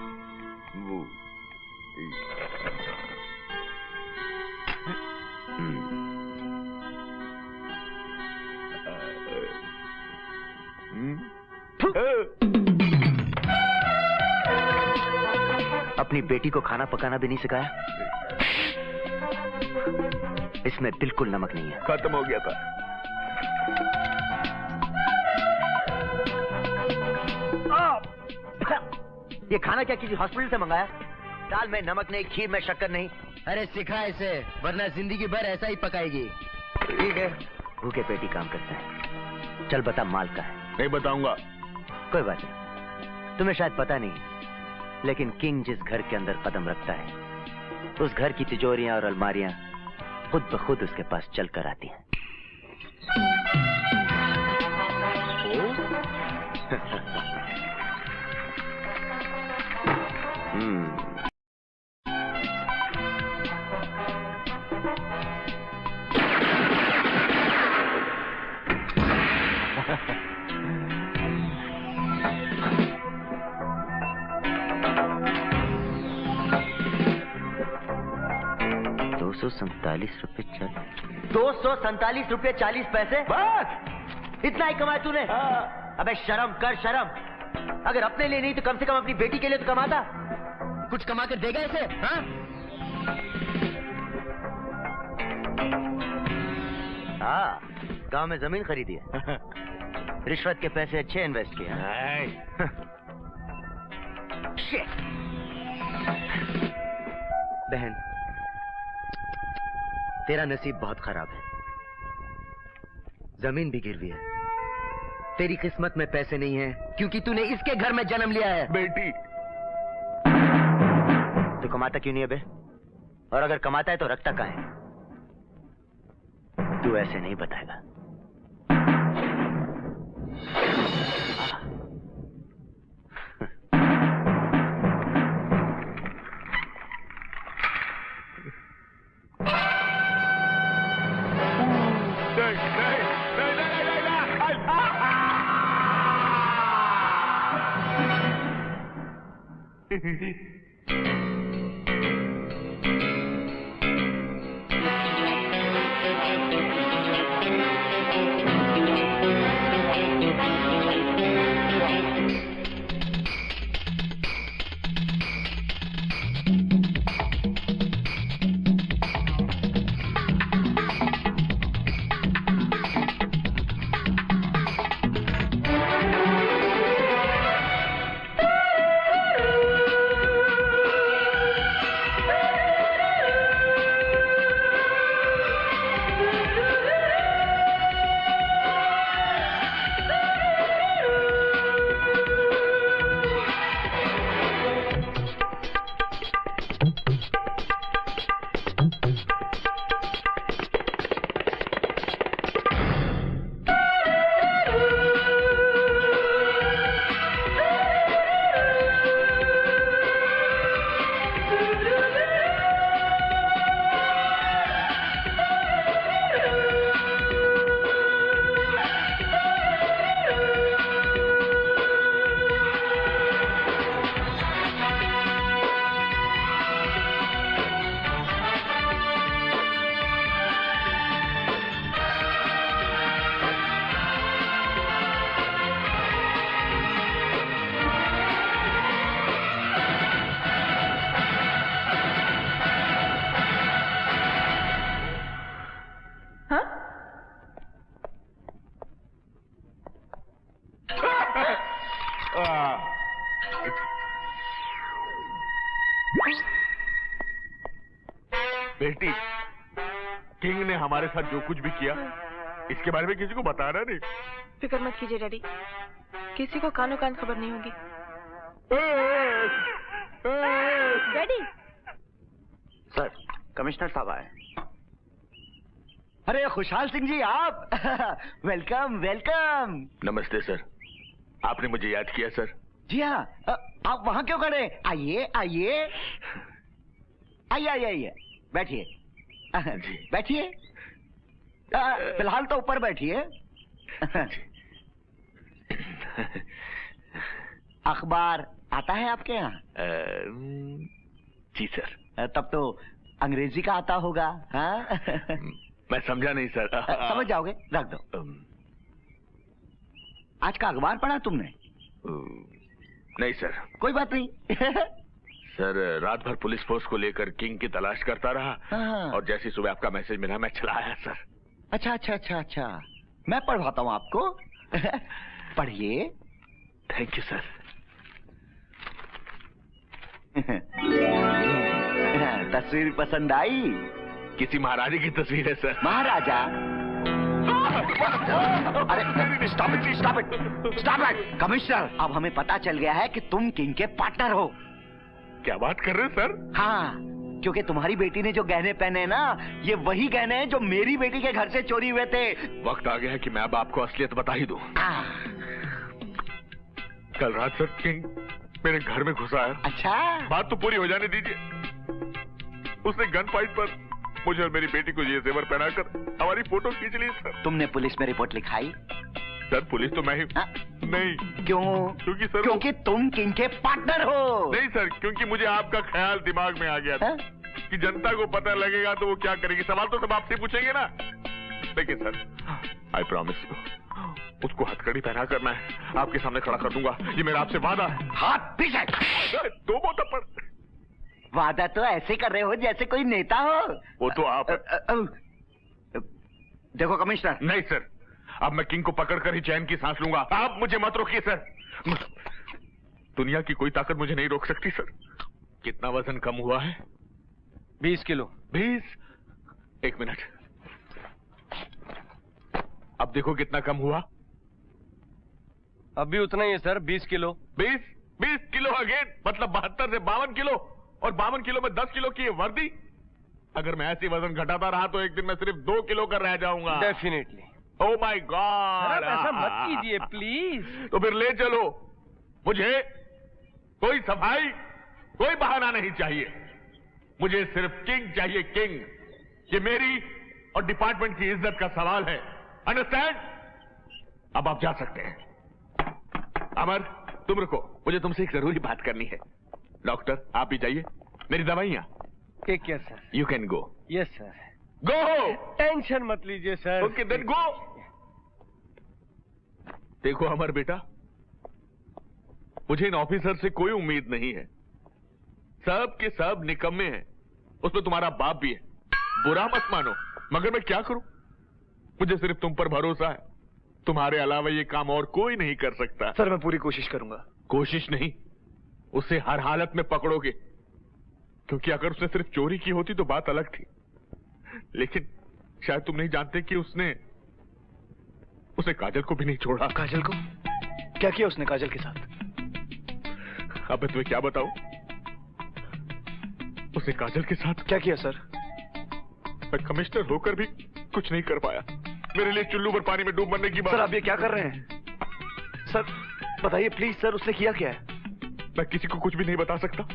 Speaker 9: अपनी बेटी को खाना पकाना भी नहीं सिखाया? इसमें बिल्कुल नमक नहीं है।
Speaker 4: खत्म हो गया था।
Speaker 9: ये खाना क्या किसी हॉस्पिटल से मंगाया? दाल में नमक नहीं, खीर में शक्कर नहीं। अरे सिखा इसे, वरना जिंदगी भर ऐसा ही पकाएगी। ठीक है, भूखे पेट ही काम करते हैं। चल बता माल का है।
Speaker 4: नहीं बताऊंगा।
Speaker 9: कोई बात नहीं, तुम्हें शायद पता नहीं, लेकिन किंग जिस घर के अंदर कदम रखता है उस घर की तिजोरियां और अलमारियां खुद ब खुद उसके पास चल कर आती हैं। ₹247.40 बस इतना ही कमाया तूने? अबे शर्म कर, शर्म। अगर अपने लिए नहीं तो कम से कम अपनी बेटी के लिए तो कमाता। कुछ कमा कर देगा इसे? हाँ, गांव में जमीन खरीदी है। रिश्वत के पैसे अच्छे इन्वेस्ट किए। बहन, तेरा नसीब बहुत खराब है। जमीन भी गिरवी है। तेरी किस्मत में पैसे नहीं है क्योंकि तूने इसके घर में जन्म लिया है।
Speaker 4: बेटी,
Speaker 9: तू कमाता क्यों नहीं है बे? और अगर कमाता है तो रखता कहाँ है? तू ऐसे नहीं बताएगा।
Speaker 4: बेटी, किंग ने हमारे साथ जो कुछ भी किया इसके बारे में किसी को बताना नहीं।
Speaker 11: फिक्र मत कीजिए डैडी, किसी को कानो कान खबर नहीं होगी। डैडी।
Speaker 10: सर, कमिश्नर साहब आए। अरे खुशहाल सिंह जी आप। Welcome welcome.
Speaker 4: नमस्ते सर, आपने मुझे याद किया सर।
Speaker 10: जी हाँ, आप वहाँ क्यों खड़े? आइए आइए आइए आइए आइए, बैठिए बैठिए। फिलहाल तो ऊपर बैठिए। अखबार आता है आपके यहाँ?
Speaker 4: जी सर।
Speaker 10: तब तो अंग्रेजी का आता होगा। हाँ?
Speaker 4: मैं समझा नहीं सर।
Speaker 10: समझ जाओगे, रख दो। आज का अखबार पढ़ा तुमने?
Speaker 4: नहीं सर।
Speaker 10: कोई बात नहीं।
Speaker 4: सर, रात भर पुलिस फोर्स को लेकर किंग की तलाश करता रहा और जैसे सुबह आपका मैसेज मिला मैं चला आया सर।
Speaker 10: अच्छा अच्छा अच्छा अच्छा, मैं पढ़वाता हूँ आपको। पढ़िए।
Speaker 4: Thank you sir.
Speaker 10: तस्वीर पसंद आई?
Speaker 4: किसी महाराजा की तस्वीर है सर।
Speaker 10: महाराजा? अरे stop it stop it stop it. Commissioner, अब हमें पता चल गया है कि तुम किंग के पार्टनर हो।
Speaker 4: क्या बात कर रहे हैं सर?
Speaker 10: हाँ, क्योंकि तुम्हारी बेटी ने जो गहने पहने हैं ना, ये वही गहने हैं जो मेरी बेटी के घर से चोरी हुए थे।
Speaker 4: वक्त आ गया है कि मैं अब आपको असलियत बता ही दूं। कल रात सर किंग मेरे घर में घुसा है।
Speaker 10: अच्छा,
Speaker 4: बात तो पूरी हो जाने दीजिए। उसने गन फाइट पर मुझे और मेरी बेटी को ये जेवर पहनाकर हमारी फोटो खींच ली सर।
Speaker 10: तुमने पुलिस में रिपोर्ट लिखाई?
Speaker 4: सर, पुलिस तो मैं ही नहीं।
Speaker 10: क्यों?
Speaker 4: क्योंकि सर
Speaker 10: क्योंकि तुम किंग के पार्टनर हो।
Speaker 4: नहीं सर, क्योंकि मुझे आपका ख्याल दिमाग में आ गया था कि जनता को पता लगेगा तो वो क्या करेगी। सवाल तो सब आपसे पूछेंगे ना। लेकिन सर, आई प्रॉमिस यू, उसको हथकड़ी पहना कर मैं आपके सामने खड़ा कर दूंगा। ये मेरा आपसे वादा है।
Speaker 10: हाथ पीछे।
Speaker 4: दो बोतल पड़।
Speaker 10: वादा तो ऐसे कर रहे हो जैसे कोई नेता हो।
Speaker 4: वो तो आप।
Speaker 10: देखो कमिश्नर।
Speaker 4: नहीं सर, अब मैं किंग को पकड़कर ही चैन की सांस लूंगा। आप मुझे मत रोकिए सर। दुनिया की कोई ताकत मुझे नहीं रोक सकती सर। कितना वजन कम हुआ है?
Speaker 6: 20 किलो।
Speaker 4: 20? एक मिनट, अब देखो कितना कम हुआ।
Speaker 6: अब भी उतना ही है सर, 20 किलो।
Speaker 4: 20 किलो अगेन, मतलब 72 से 52 किलो, और 52 किलो में 10 किलो की वर्दी। अगर मैं ऐसे वजन घटाता रहा तो एक दिन मैं सिर्फ 2 किलो कर रह जाऊंगा।
Speaker 6: डेफिनेटली।
Speaker 4: Oh my God.
Speaker 6: ऐसा मत कीजिए प्लीज।
Speaker 4: तो फिर ले चलो। मुझे कोई सफाई, कोई बहाना नहीं चाहिए। मुझे सिर्फ किंग चाहिए, किंग। ये मेरी और डिपार्टमेंट की इज्जत का सवाल है। अंडरस्टैंड? अब आप जा सकते हैं। अमर, तुम रुको, मुझे तुमसे एक जरूरी बात करनी है। डॉक्टर, आप भी जाइए। मेरी दवाइयां।
Speaker 6: Take care sir.
Speaker 4: You can go.
Speaker 6: Yes sir.
Speaker 4: Go.
Speaker 6: Tension मत लीजिए सर।
Speaker 4: Okay then go. देखो अमर बेटा, मुझे इन ऑफिसर से कोई उम्मीद नहीं है। सब के सब निकम्मे हैं। उसमें तुम्हारा बाप भी है। बुरा मत मानो, मगर मैं क्या करूं? मुझे सिर्फ तुम पर भरोसा है। तुम्हारे अलावा ये काम और कोई नहीं कर सकता।
Speaker 1: सर, मैं पूरी कोशिश करूंगा।
Speaker 4: कोशिश नहीं, उसे हर हालत में पकड़ोगे। क्योंकि अगर उसने सिर्फ चोरी की होती तो बात अलग थी। लेकिन शायद तुम नहीं जानते कि उसने काजल को भी नहीं छोड़ा।
Speaker 1: काजल को? क्या किया उसने काजल के साथ?
Speaker 4: अब मैं तुम्हें क्या बताऊं? उसने काजल के साथ
Speaker 1: क्या किया सर?
Speaker 4: मैं कमिश्नर होकर भी कुछ नहीं कर पाया। मेरे लिए चुल्लू पर पानी में डूब मरने की बात।
Speaker 1: सर, आप ये क्या कर रहे हैं? सर बताइए प्लीज सर, उसने किया क्या है?
Speaker 4: मैं किसी को कुछ भी नहीं बता सकता।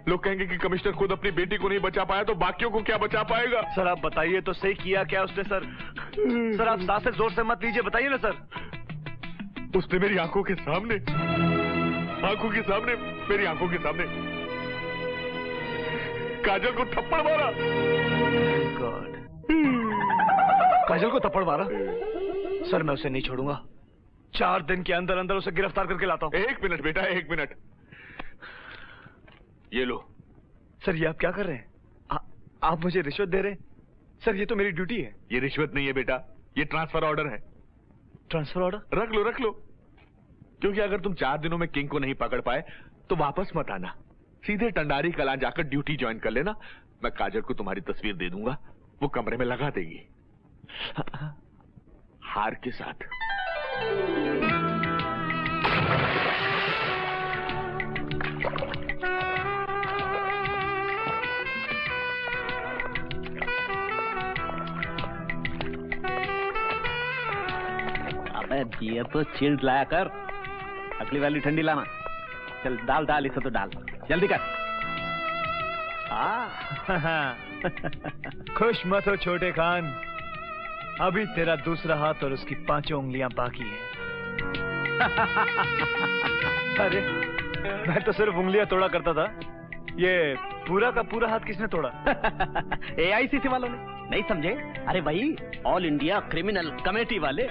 Speaker 4: लोग कहेंगे कि कमिश्नर खुद अपनी बेटी को नहीं बचा पाया तो बाकियों को क्या बचा पाएगा?
Speaker 1: सर आप बताइए तो सही, किया क्या उसने सर? सर आप सांसें जोर से मत लीजिए, बताइए ना सर।
Speaker 4: उसने मेरी आंखों के सामने मेरी आंखों के सामने काजल को थप्पड़ मारा।
Speaker 1: गॉड, काजल को थप्पड़ मारा? सर मैं उसे नहीं छोड़ूंगा। 4 दिन के अंदर अंदर उसे गिरफ्तार करके लाता हूं।
Speaker 4: 1 मिनट बेटा, 1 मिनट। ये लो।
Speaker 1: सर ये आप क्या कर रहे हैं? आप मुझे रिश्वत दे रहे हैं? सर ये तो मेरी ड्यूटी है।
Speaker 4: ये रिश्वत नहीं है बेटा, ये ट्रांसफर ऑर्डर है।
Speaker 1: Transfer order?
Speaker 4: रख लो। क्योंकि अगर तुम 4 दिनों में किंग को नहीं पकड़ पाए तो वापस मत आना। सीधे टंडारी कलां जाकर ड्यूटी ज्वाइन कर लेना। मैं काजल को तुम्हारी तस्वीर दे दूंगा, वो कमरे में लगा देगी हार के साथ।
Speaker 2: ये तो चिल्ड लाया कर, अगली वाली ठंडी लाना। चल डाल डाल इसे तो डाल, जल्दी कर।
Speaker 1: खुश मत हो छोटे खान, अभी तेरा दूसरा हाथ और उसकी 5 उंगलियां बाकी है। अरे मैं तो सिर्फ उंगलियां तोड़ा करता था, ये पूरा का पूरा हाथ किसने तोड़ा?
Speaker 2: AICC वालों ने, नहीं समझे? अरे भाई, ऑल इंडिया क्रिमिनल कमेटी वाले।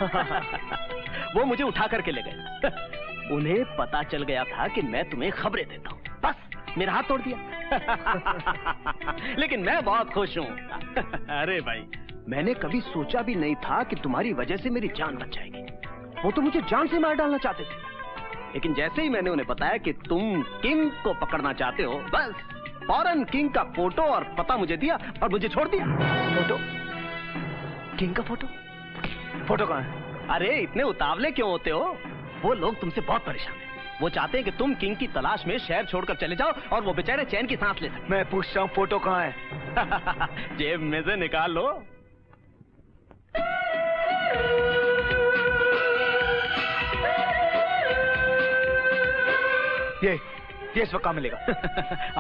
Speaker 2: वो मुझे उठा करके ले गए। उन्हें पता चल गया था कि मैं तुम्हें खबरें देता हूँ, बस मेरा हाथ तोड़ दिया। लेकिन मैं बहुत खुश हूँ। अरे भाई, मैंने कभी सोचा भी नहीं था कि तुम्हारी वजह से मेरी जान बच जाएगी। वो तो मुझे जान से मार डालना चाहते थे, लेकिन जैसे ही मैंने उन्हें बताया कि तुम किंग को पकड़ना चाहते हो, बस फौरन किंग का फोटो और पता मुझे दिया और मुझे छोड़ दिया। फोटो? किंग का फोटो?
Speaker 1: फोटो कहाँ है?
Speaker 2: अरे इतने उतावले क्यों होते हो? वो लोग तुमसे बहुत परेशान हैं। वो चाहते हैं कि तुम किंग की तलाश में शहर छोड़कर चले जाओ और वो बेचारे चैन की सांस ले सकें।
Speaker 1: मैं पूछता हूँ, फोटो कहाँ है?
Speaker 2: जेब में से निकाल लो।
Speaker 1: ये इस वक्त कहाँ मिलेगा?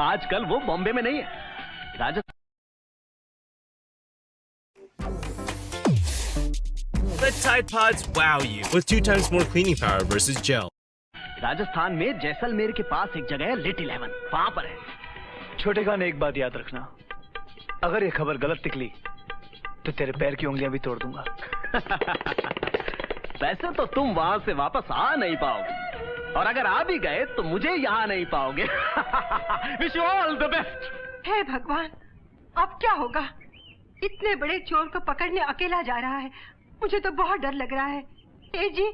Speaker 2: आजकल वो बॉम्बे में नहीं है, Rajasthan.
Speaker 14: Let Tide Pods wow you with 2 times more cleaning power versus gel.
Speaker 2: Rajasthan में जैसलमेर के पास एक जगह है लिटिल हेवन, वहां पर है।
Speaker 1: छोटे खान, एक बात याद रखना, अगर ये खबर गलत निकली तो तेरे पैर की उंगलियां भी तोड़ दूंगा।
Speaker 2: वैसे तो तुम वहां से वापस आ नहीं पाओगे, और अगर आ भी गए तो मुझे यहाँ नहीं पाओगे। Wish you all the best.
Speaker 7: हे भगवान, अब क्या होगा? इतने बड़े चोर को पकड़ने अकेला जा रहा है, मुझे तो बहुत डर लग रहा है। ए जी,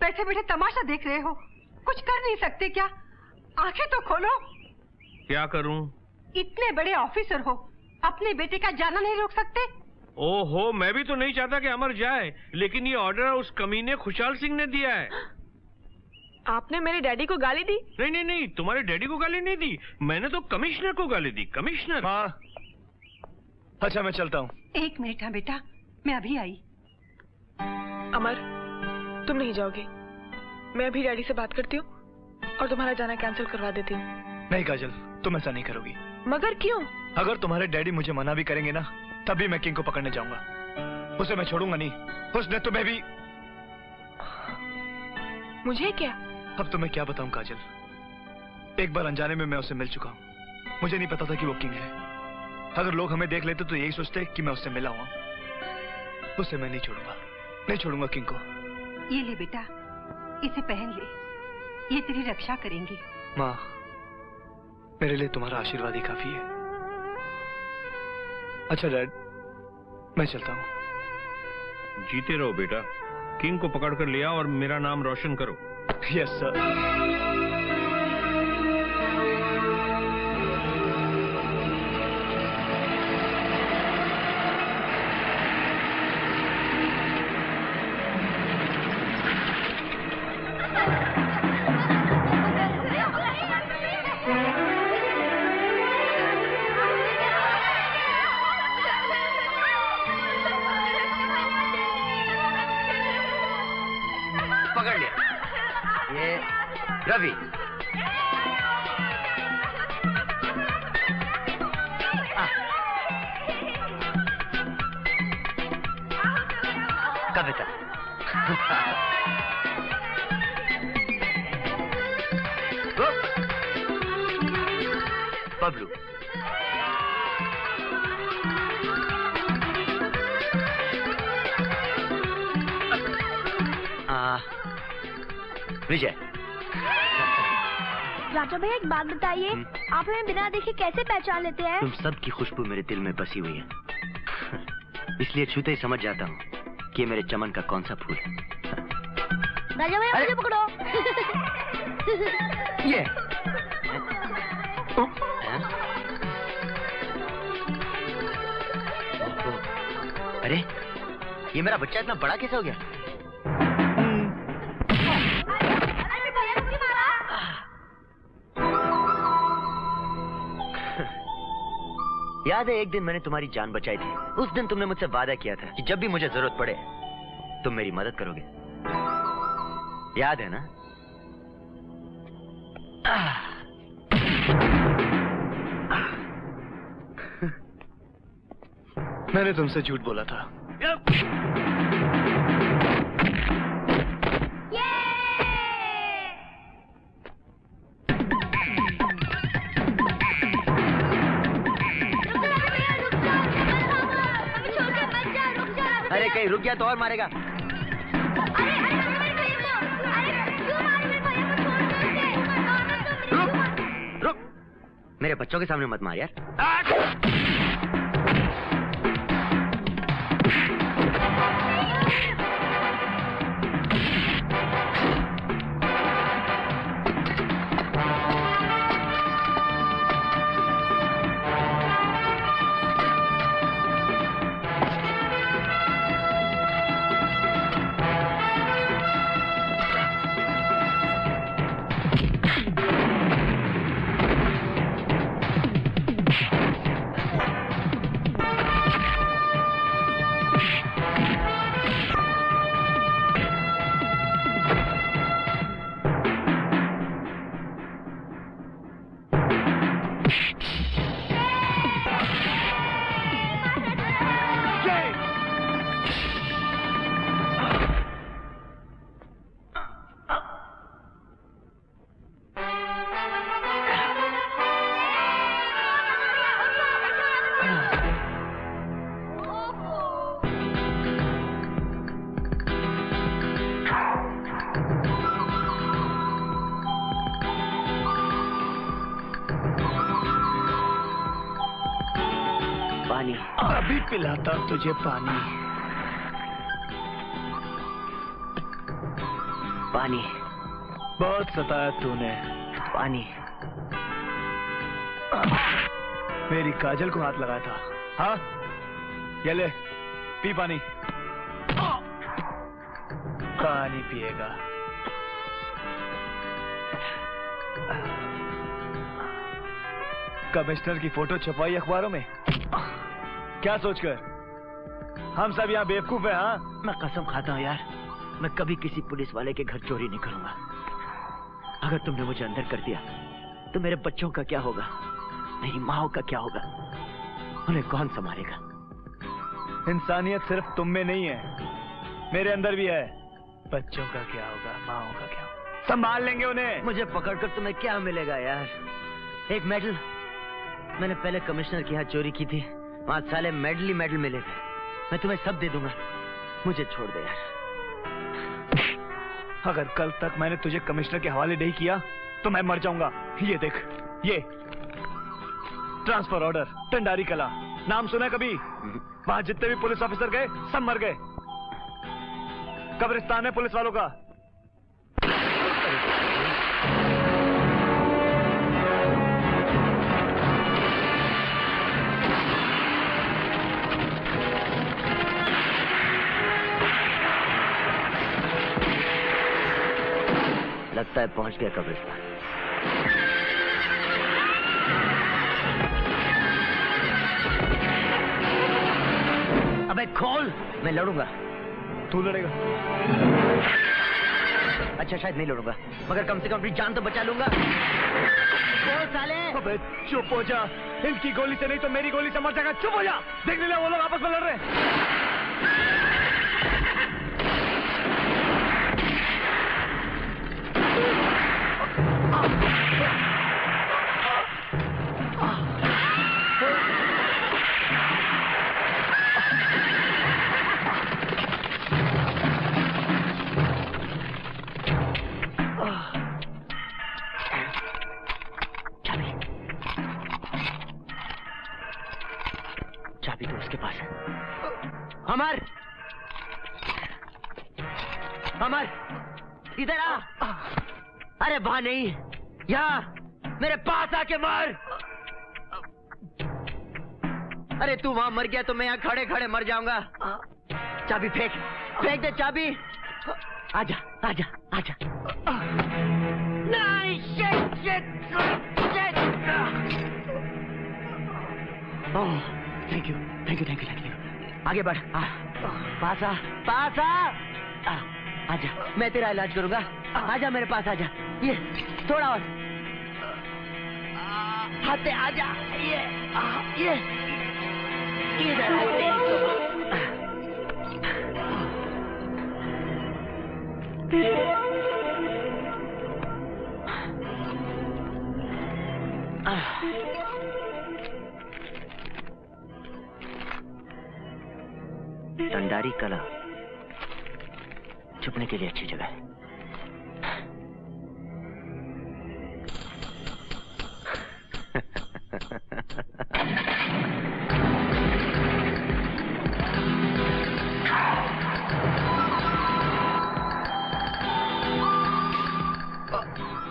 Speaker 7: बैठे बैठे तमाशा देख रहे हो, कुछ कर नहीं सकते क्या? आंखें तो खोलो।
Speaker 5: क्या करूं?
Speaker 7: इतने बड़े ऑफिसर हो, अपने बेटे का जाना नहीं रोक सकते?
Speaker 5: ओहो, मैं भी तो नहीं चाहता कि अमर जाए, लेकिन ये ऑर्डर उस कमीने खुशहाल सिंह ने दिया है।
Speaker 11: आपने मेरे डैडी को गाली दी?
Speaker 5: नहीं नहीं नहीं, तुम्हारे डैडी को गाली नहीं दी, मैंने तो कमिश्नर को गाली दी। कमिश्नर?
Speaker 1: हाँ, अच्छा मैं चलता हूँ।
Speaker 7: 1 मिनट। हाँ बेटा, मैं अभी आई।
Speaker 11: अमर, तुम नहीं जाओगे? मैं अभी डैडी से बात करती हूँ और तुम्हारा जाना कैंसिल करवा देती हूँ।
Speaker 1: नहीं काजल, तुम ऐसा नहीं करोगी।
Speaker 11: मगर क्यों?
Speaker 1: अगर तुम्हारे डैडी मुझे मना भी करेंगे ना, तभी मैं किंग को पकड़ने जाऊंगा। उसे मैं छोड़ूंगा नहीं, उसने तुम्हें भी।
Speaker 11: मुझे क्या?
Speaker 1: अब तो मैं क्या बताऊं काजल, एक बार अनजाने में मैं उसे मिल चुका हूँ। मुझे नहीं पता था कि वो किंग है। अगर लोग हमें देख लेते तो यही सोचते कि मैं उससे मिला हुआ। उसे मैं नहीं छोड़ूंगा, नहीं छोड़ूंगा किंग को।
Speaker 7: ये ले बेटा, इसे पहन ले, ये तेरी रक्षा करेंगी।
Speaker 1: माँ, मेरे लिए तुम्हारा आशीर्वाद ही काफी है। अच्छा डैड, मैं चलता हूँ।
Speaker 5: जीते रहो बेटा, किंग को पकड़ कर लिया और मेरा नाम रोशन करो।
Speaker 1: Yes sir.
Speaker 9: पकड़ लिया। ये रवि। कविता। बबलू। विजय।
Speaker 8: राजा भैया, एक बात बताइए, आप हमें बिना देखे कैसे पहचान लेते हैं?
Speaker 9: तुम सब की खुशबू मेरे दिल में बसी हुई है, इसलिए छूते ही समझ जाता हूँ कि ये मेरे चमन का कौन सा फूल है।
Speaker 8: राजा भैया, मुझे पकड़ो।
Speaker 9: ये अरे, ये मेरा बच्चा इतना बड़ा कैसे हो गया? याद है एक दिन मैंने तुम्हारी जान बचाई थी। उस दिन तुमने मुझसे वादा किया था कि जब भी मुझे जरूरत पड़े तुम मेरी मदद करोगे। याद है ना?
Speaker 1: मैंने तुमसे झूठ बोला था।
Speaker 9: अरे कहीं रुक गया तो और मारेगा। रुक, मेरे बच्चों के सामने मत मार यार।
Speaker 1: अभी पिलाता तुझे पानी।
Speaker 9: पानी।
Speaker 1: बहुत सताया तूने।
Speaker 9: पानी।
Speaker 1: मेरी काजल को हाथ लगाया था, हाँ? ये ले, पी पानी। पानी पिएगा। कमिश्नर की फोटो छपवाई अखबारों में, क्या सोचकर? हम सब यहाँ बेवकूफ हैं, हाँ?
Speaker 9: मैं कसम खाता हूँ यार, मैं कभी किसी पुलिस वाले के घर चोरी नहीं करूंगा। अगर तुमने मुझे अंदर कर दिया तो मेरे बच्चों का क्या होगा? मेरी माँ का क्या होगा? उन्हें कौन संभालेगा?
Speaker 1: इंसानियत सिर्फ तुम में नहीं है, मेरे अंदर भी है। बच्चों का क्या होगा? माँ का क्या होगा? संभाल लेंगे उन्हें।
Speaker 9: मुझे पकड़कर तुम्हें क्या मिलेगा यार? एक मेडल। मैंने पहले कमिश्नर के यहाँ चोरी की थी, वहां साले मेडल ही मेडल मिले थे। मैं तुम्हें सब दे दूंगा, मुझे छोड़ दे यार।
Speaker 1: अगर कल तक मैंने तुझे कमिश्नर के हवाले नहीं किया तो मैं मर जाऊंगा। ये देख, ये ट्रांसफर ऑर्डर, टंडारी कला, नाम सुना है कभी? वहां जितने भी पुलिस ऑफिसर गए सब मर गए। कब्रिस्तान है पुलिस वालों का।
Speaker 9: लगता है पहुंच गया कब्रिस्तान। अबे खोल, मैं लड़ूंगा।
Speaker 1: तू लड़ेगा?
Speaker 9: अच्छा शायद नहीं लड़ूंगा, मगर कम से कम अपनी जान तो बचा लूंगा। बोल साले।
Speaker 1: अबे चुप हो जा, इनकी गोली से नहीं तो मेरी गोली से मर जाएगा। चुप हो जा, देख ले वो लोग आपस में लड़ रहे हैं।
Speaker 9: चाबी तो उसके पास है। अमर, अमर, इधर आ। अरे वहां नहीं, यहाँ मेरे पास आके मार। अरे तू वहां मर गया तो मैं यहाँ खड़े खड़े मर जाऊंगा। चाबी फेंक, फेंक दे चाबी। आजा, आजा, आजा। नहीं, shit, shit, shit. Oh, thank you, thank you, thank you, thank you. आगे बढ़, पास आ, पास आ, आजा, मैं तेरा इलाज करूंगा। आजा मेरे पास, आजा। ये थोड़ा और हाथ आजा। ये इधर टंडारी कला छुपने के लिए अच्छी जगह है।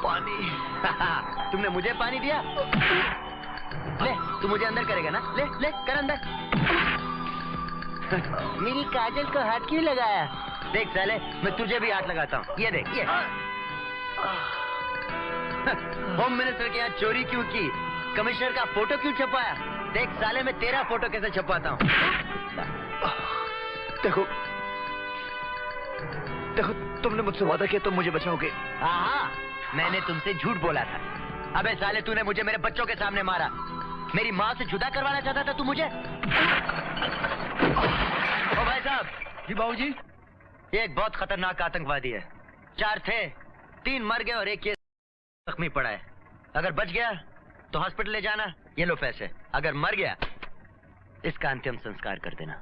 Speaker 9: पानी। तुमने मुझे पानी दिया? ले, तू मुझे अंदर करेगा ना? ले ले कर अंदर। मेरी काजल को हाथ क्यों लगाया? देख साले, मैं तुझे भी हाथ लगाता हूँ। ये देख, ये होम मिनिस्टर के यहाँ चोरी क्यों की? कमिश्नर का फोटो क्यों छपाया? देख साले, मैं तेरा फोटो कैसे छपाता हूँ।
Speaker 1: देखो देखो, तुमने मुझसे वादा किया तुम मुझे बचाओगे।
Speaker 9: हाँ, मैंने तुमसे झूठ बोला था। अबे साले, तूने मुझे मेरे बच्चों के सामने मारा। मेरी माँ से जुदा करवाना चाहता था तू मुझे। ओ भाई साहब।
Speaker 1: जी बाबूजी।
Speaker 9: ये एक बहुत खतरनाक आतंकवादी है। 4 थे, 3 मर गए और 1 ये जख्मी पड़ा है। अगर बच गया तो हॉस्पिटल ले जाना, ये लो पैसे। अगर मर गया इसका अंतिम संस्कार कर देना।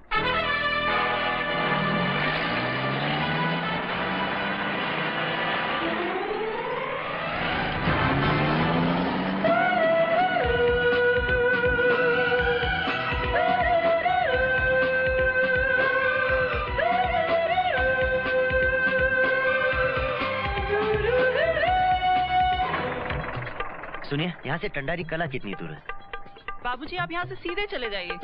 Speaker 9: सुनिए, यहाँ से टंडारी कला कितनी दूर है?
Speaker 11: बाबूजी, आप यहाँ से सीधे चले जाइए।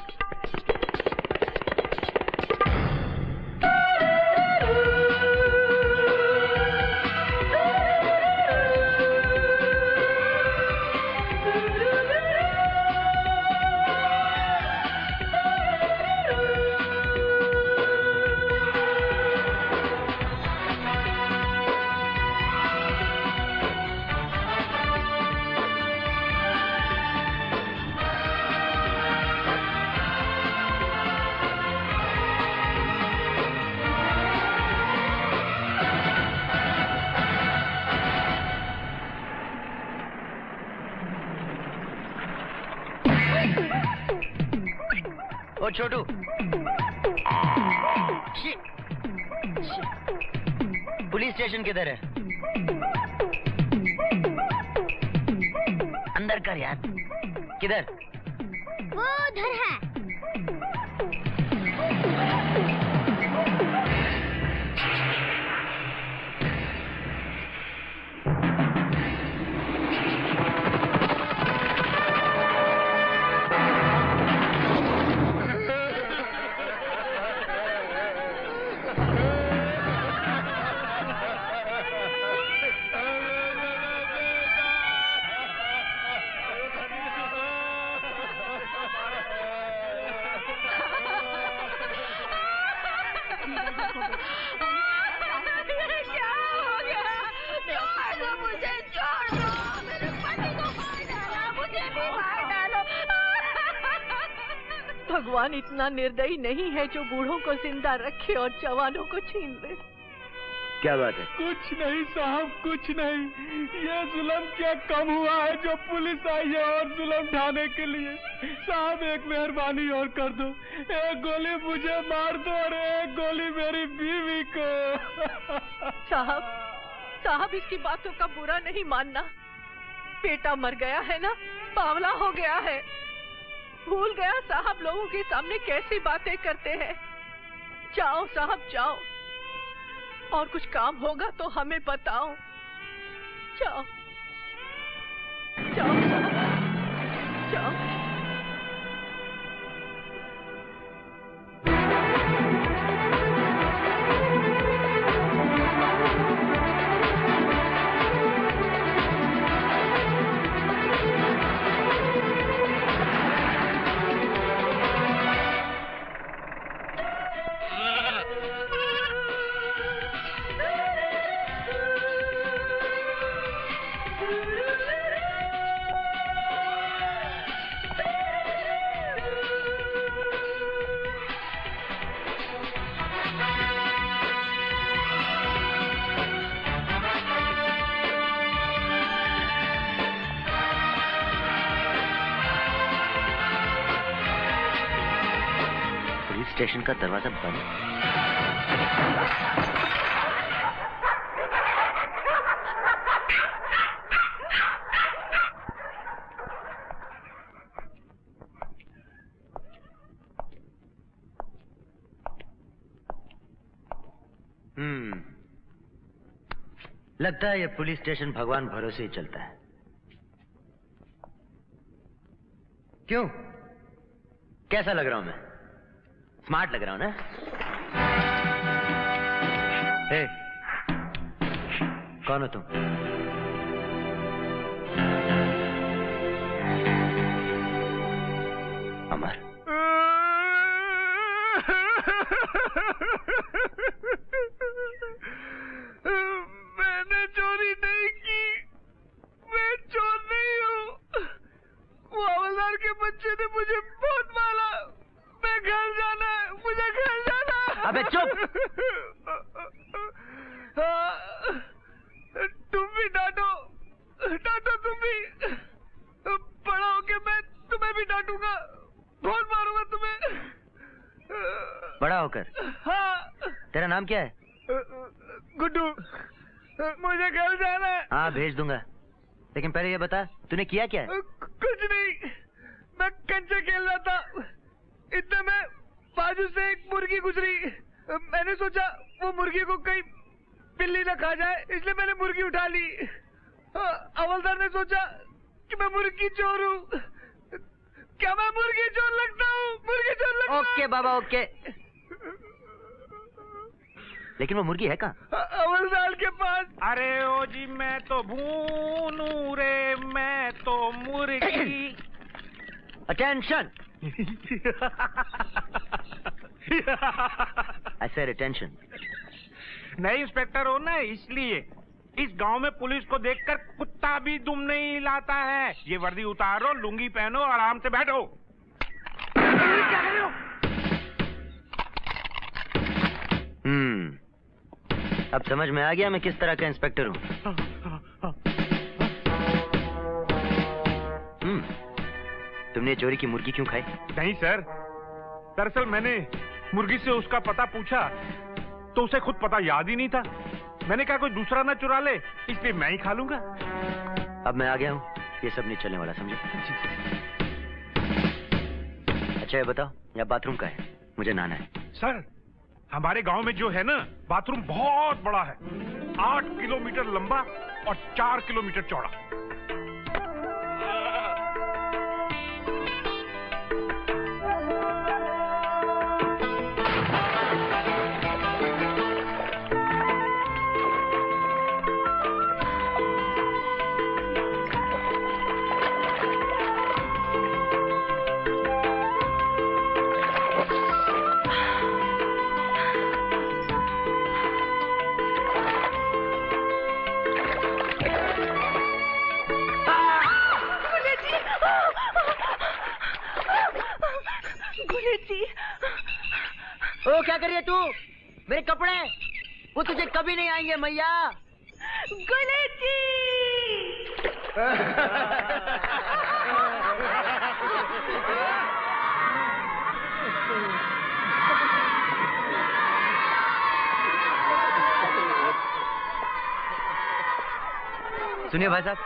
Speaker 9: ओ छोटू, पुलिस स्टेशन किधर है? अंदर कर यार। किधर?
Speaker 8: वो उधर है।
Speaker 12: भगवान इतना निर्दयी नहीं है जो बूढ़ों को जिंदा रखे और जवानों को छीन ले।
Speaker 9: क्या बात है?
Speaker 6: कुछ नहीं साहब, कुछ नहीं। ये जुल्म क्या कम हुआ है जो पुलिस आई है और जुल्म ढाने के लिए। साहब, एक मेहरबानी और कर दो। एक गोली मुझे मार दो और एक गोली मेरी बीवी को।
Speaker 12: साहब, इसकी बातों का बुरा नहीं मानना। बेटा मर गया है ना, बावला हो गया है। भूल गया साहब लोगों के सामने कैसी बातें करते हैं। जाओ साहब, जाओ, और कुछ काम होगा तो हमें बताओ। जाओ जाओ साहब, जाओ।
Speaker 9: स्टेशन का दरवाजा बंद। लगता है ये पुलिस स्टेशन भगवान भरोसे ही चलता है। क्यों? कैसा लग रहा हूं मैं? स्मार्ट लग रहा हूं ना? हे, कौन हो तुम? अमर।
Speaker 6: मैंने चोरी नहीं की, मैं चोर नहीं हूँ। वो हवलदार के बच्चे ने मुझे बहुत मारा। मैं घर जाना है, मुझे घर जाना है।
Speaker 9: अबे चुप!
Speaker 6: तुम भी डांटो, डांटो तुम भी। बड़ा होके मैं तुम्हें भी डांटूंगा, बहुत मारूंगा तुम्हें।
Speaker 9: बड़ा होकर?
Speaker 6: हाँ।
Speaker 9: तेरा नाम क्या है?
Speaker 6: गुड्डू। मुझे घर जाना है।
Speaker 9: हाँ, भेज दूंगा। लेकिन पहले ये बता, तूने किया क्या है?
Speaker 6: कुछ नहीं, मैं कंचे खेल रहा था। इतने में बाजू से एक मुर्गी गुजरी। मैंने सोचा वो मुर्गी को कहीं बिल्ली न खा जाए, इसलिए मैंने मुर्गी उठा ली। हवलदार ने सोचा कि मैं मुर्गी चोर हूँ। क्या मैं मुर्गी चोर लगता हूँ? मुर्गी चोर लगता हूँ।
Speaker 9: ओके बाबा, ओके। लेकिन वो मुर्गी है कहाँ?
Speaker 6: हवलदार के पास।
Speaker 5: अरे ओ जी, मैं तो भूनू रे, मैं तो मुर्गी।
Speaker 9: अटेंशन! I said attention.
Speaker 5: नहीं इंस्पेक्टर हो ना, इसलिए इस गांव में पुलिस को देखकर कुत्ता भी दुम नहीं हिलाता है। ये वर्दी उतारो, लुंगी पहनो, आराम से बैठो। क्या कर रहे हो?
Speaker 9: अब समझ में आ गया मैं किस तरह का इंस्पेक्टर हूँ। तुमने चोरी की मुर्गी क्यों खाई?
Speaker 5: नहीं सर, दरअसल मैंने मुर्गी से उसका पता पूछा तो उसे खुद पता याद ही नहीं था। मैंने कहा कोई दूसरा ना चुरा ले, इसलिए मैं ही खा लूंगा।
Speaker 9: अब मैं आ गया हूँ, ये सब नहीं चलने वाला, समझे? अच्छा ये बताओ, यहाँ बाथरूम का है, मुझे नहाना है।
Speaker 5: सर, हमारे गांव में जो है ना, बाथरूम बहुत बड़ा है, 8 किलोमीटर लंबा और 4 किलोमीटर चौड़ा।
Speaker 9: ओ क्या कर रही है तू? मेरे कपड़े वो तुझे कभी नहीं आएंगे मैया।
Speaker 8: गुलेट जी!
Speaker 9: सुनिए भाई साहब,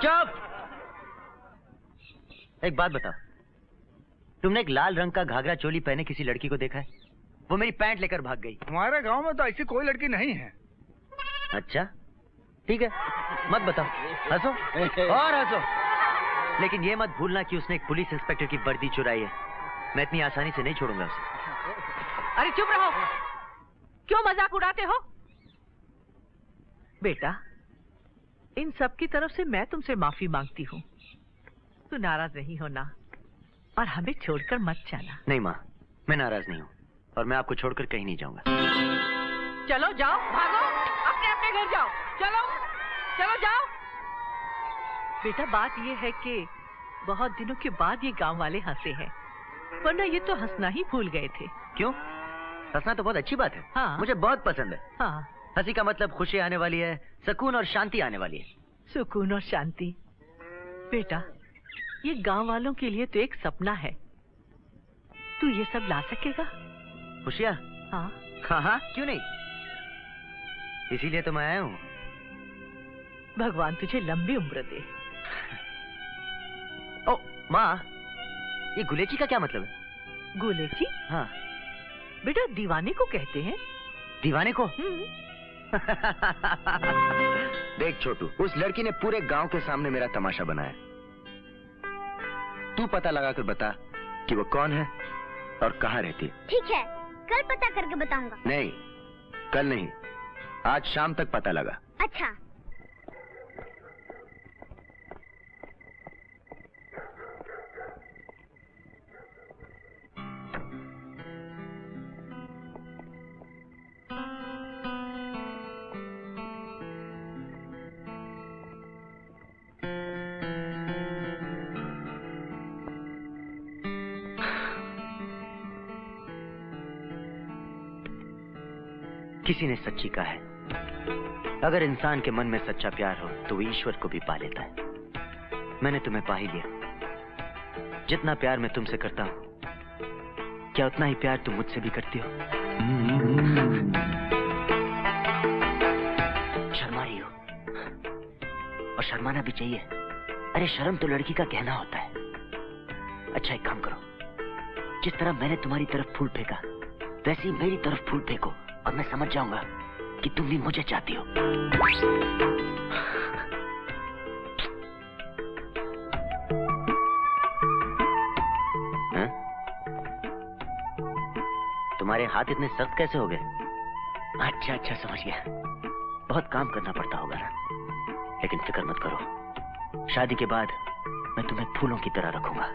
Speaker 9: चुप! एक बात बताओ, तुमने एक लाल रंग का घाघरा चोली पहने किसी लड़की को देखा है? वो मेरी पैंट लेकर भाग गई।
Speaker 1: हमारे गांव में तो ऐसी कोई लड़की नहीं है।
Speaker 9: अच्छा ठीक है, मत बताओ, हंसो और हंसो, लेकिन ये मत भूलना कि उसने एक पुलिस इंस्पेक्टर की वर्दी चुराई है। मैं इतनी आसानी से नहीं छोड़ूंगा उसे।
Speaker 12: अरे चुप रहो, क्यों मजाक उड़ाते हो? बेटा, इन सब की तरफ से मैं तुमसे माफी मांगती हूँ। तू नाराज नहीं होना और हमें छोड़कर मत जाना।
Speaker 9: नहीं माँ, मैं नाराज नहीं हूँ और मैं आपको छोड़कर कहीं नहीं जाऊंगा।
Speaker 12: चलो जाओ, भागो, अपने अपने घर जाओ। चलो चलो जाओ। बेटा बात ये है कि बहुत दिनों के बाद ये गांव वाले हंसे हैं, वरना ये तो हंसना ही भूल गए थे।
Speaker 9: क्यों? हंसना तो बहुत अच्छी बात है।
Speaker 12: हाँ।
Speaker 9: मुझे बहुत पसंद है।
Speaker 12: हाँ।
Speaker 9: हंसी का मतलब खुशी आने वाली है, सुकून और शांति आने वाली है।
Speaker 12: सुकून और शांति। बेटा ये गांव वालों के लिए तो एक सपना है। तू ये सब ला सकेगा?
Speaker 9: खुशियाँ?
Speaker 12: हाँ
Speaker 9: हाँ हाँ, क्यों नहीं, इसीलिए तो मैं आया हूँ।
Speaker 12: भगवान तुझे लंबी उम्र दे।
Speaker 9: ओ माँ, ये गुलेची का क्या मतलब है?
Speaker 12: गुलेची?
Speaker 9: हाँ
Speaker 12: बेटा, दीवाने को कहते हैं।
Speaker 9: दीवाने को? देख छोटू, उस लड़की ने पूरे गांव के सामने मेरा तमाशा बनाया। तू पता लगा कर बता कि वो कौन है और कहाँ रहती है।
Speaker 15: ठीक है, कल पता करके बताऊंगा।
Speaker 9: नहीं, कल नहीं, आज शाम तक पता लगा।
Speaker 15: अच्छा।
Speaker 9: किसी ने सच्ची कहा है, अगर इंसान के मन में सच्चा प्यार हो तो वो ईश्वर को भी पा लेता है। मैंने तुम्हें पा ही लिया। जितना प्यार मैं तुमसे करता हूँ, क्या उतना ही प्यार तुम मुझसे भी करती हो? शर्मा रही हो, और शर्माना भी चाहिए। अरे शर्म तो लड़की का कहना होता है। अच्छा एक काम करो, जिस तरह मैंने तुम्हारी तरफ फूल फेंका, वैसे ही मेरी तरफ फूल फेंको, और मैं समझ जाऊंगा कि तुम भी मुझे चाहती हो। तुम्हारे हाथ इतने सख्त कैसे हो गए? अच्छा अच्छा, समझ गया। बहुत काम करना पड़ता होगा ना, लेकिन फिक्र मत करो, शादी के बाद मैं तुम्हें फूलों की तरह रखूंगा।